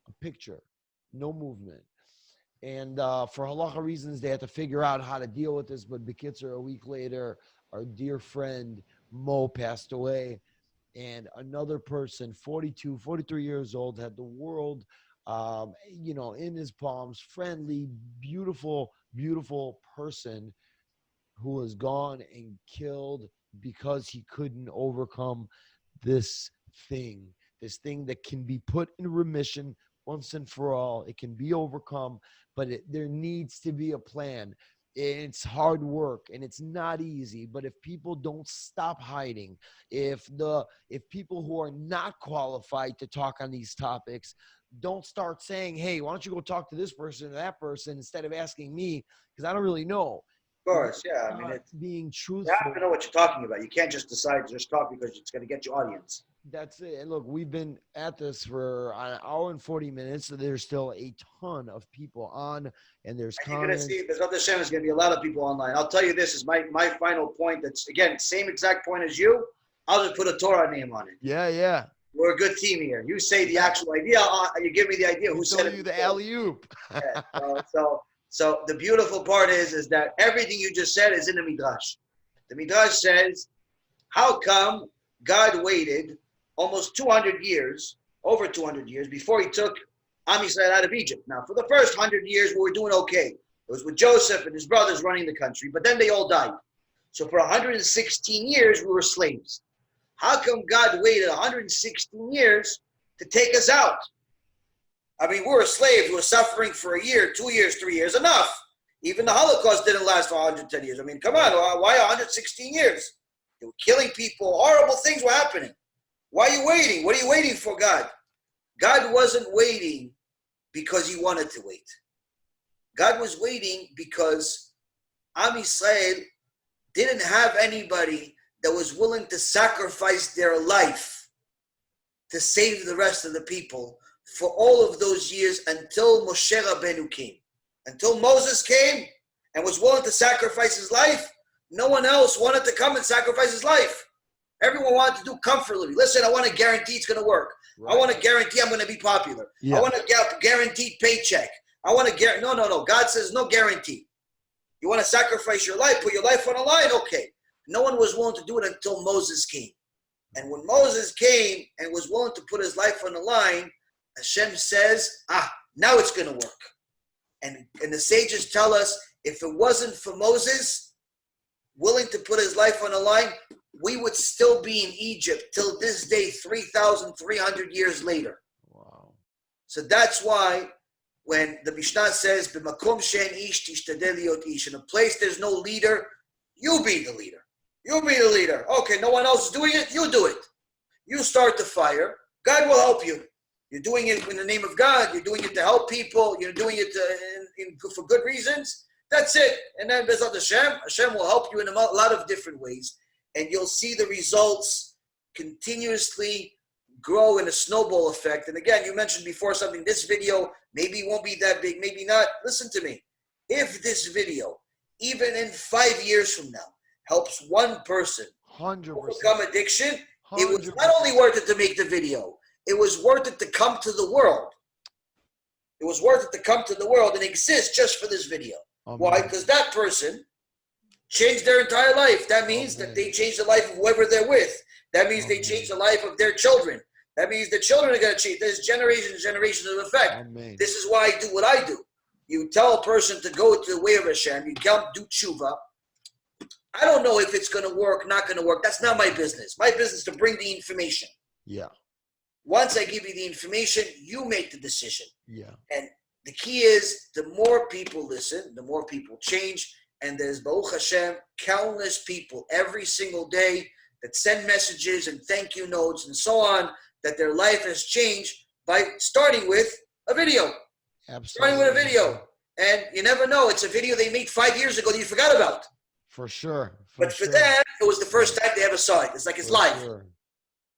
a picture, no movement. And for halacha reasons, they had to figure out how to deal with this. But Bekitzer, a week later, our dear friend Mo passed away. And another person, 42, 43 years old, had the world, in his palms, friendly, beautiful, beautiful person who was gone and killed because he couldn't overcome this thing, this thing that can be put in remission once and for all. It can be overcome, but there needs to be a plan. It's hard work and it's not easy, but if people don't stop hiding, if people who are not qualified to talk on these topics don't start saying, hey, why don't you go talk to this person or that person instead of asking me, because I don't really know. Of course, yeah. I mean, it's being truthful. You have to know what you're talking about. You can't just decide to just talk because it's going to get your audience. That's it. And look, we've been at this for an hour and 40 minutes, so there's still a ton of people on, and there's and you're going to see, there's other Hashem, there's going to be a lot of people online. I'll tell you this is my final point. That's, again, same exact point as you. I'll just put a Torah name on it. Yeah. We're a good team here. You say the actual idea. You give me the idea. Who said it? You the alley-oop. Yeah. So the beautiful part is that everything you just said is in the Midrash. The Midrash says, how come God waited almost 200 years, over 200 years, before he took Am Yisrael out of Egypt? Now, for the first 100 years, we were doing okay. It was with Joseph and his brothers running the country, but then they all died. So for 116 years, we were slaves. How come God waited 116 years to take us out? I mean, we were slaves. We were suffering for a year, 2 years, 3 years, enough. Even the Holocaust didn't last for 110 years. I mean, come on, why 116 years? They were killing people. Horrible things were happening. Why are you waiting? What are you waiting for, God? God wasn't waiting because he wanted to wait. God was waiting because Am Yisrael didn't have anybody that was willing to sacrifice their life to save the rest of the people for all of those years until Moshe Rabbeinu came. Until Moses came and was willing to sacrifice his life, no one else wanted to come and sacrifice his life. Everyone wanted to do comfortably. Listen, I want to guarantee it's going to work. Right. I want to guarantee I'm going to be popular. Yeah. I want to get a guaranteed paycheck. I want to guarantee. No. God says no guarantee. You want to sacrifice your life, put your life on the line? Okay. No one was willing to do it until Moses came. And when Moses came and was willing to put his life on the line, Hashem says, now it's going to work. And the sages tell us, if it wasn't for Moses willing to put his life on the line, we would still be in Egypt till this day, 3,300 years later. Wow. So that's why when the Mishnah says, "B'makom she'en ish tishtadel liot ish," in a place there's no leader, you be the leader. You be the leader. Okay, no one else is doing it, you do it. You start the fire, God will help you. You're doing it in the name of God, you're doing it to help people, you're doing it for good reasons. That's it. And then Bezat Hashem will help you in a lot of different ways. And you'll see the results continuously grow in a snowball effect. And again, you mentioned before something, this video maybe won't be that big, maybe not. Listen to me. If this video, even in 5 years from now, helps one person 100%. overcome addiction, 100%. It was not only worth it to make the video, it was worth it to come to the world. It was worth it to come to the world and exist just for this video. Why? Because that person changed their entire life. That means that they changed the life of whoever they're with. That means they changed the life of their children. That means the children are going to change. There's generations and generations of effect. This is why I do what I do. You tell a person to go to the way of Hashem. You tell them to do TeShuva. I don't know if it's going to work, not going to work. That's not my business. My business is to bring the information. Yeah. Once I give you the information, you make the decision. Yeah. And the key is the more people listen, the more people change. And there's, Baruch Hashem, countless people every single day that send messages and thank you notes and so on, that their life has changed by starting with a video. Absolutely. Starting with a video. And you never know. It's a video they made 5 years ago that you forgot about. For sure. But for them, it was the first time they ever saw it. It's like it's live. Sure.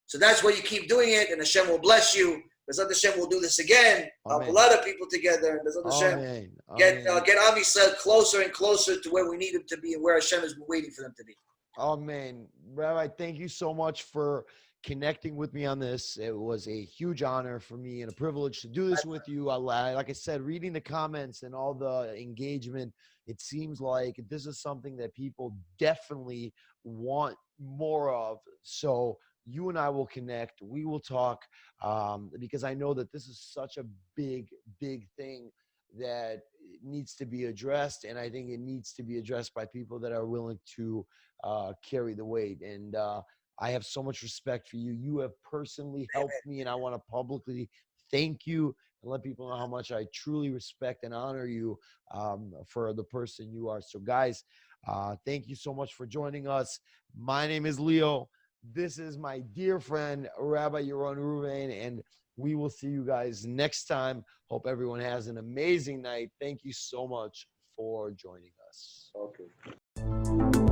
So that's why you keep doing it, and Hashem will bless you. Bezat Hashem will do this again. Help a lot of people together. And Bezat Hashem get Am Yisrael closer and closer to where we need them to be and where Hashem is waiting for them to be. Amen. Rabbi, thank you so much for connecting with me on this. It was a huge honor for me and a privilege to do this with you. Like I said, reading the comments and all the engagement, it seems like this is something that people definitely want more of. So you and I will connect. We will talk because I know that this is such a big, big thing that needs to be addressed. And I think it needs to be addressed by people that are willing to carry the weight. And I have so much respect for you. You have personally helped me, and I want to publicly thank you and let people know how much I truly respect and honor you for the person you are. So guys, thank you so much for joining us. My name is Leo. This is my dear friend, Rabbi Yaron Reuven, and we will see you guys next time. Hope everyone has an amazing night. Thank you so much for joining us. Okay.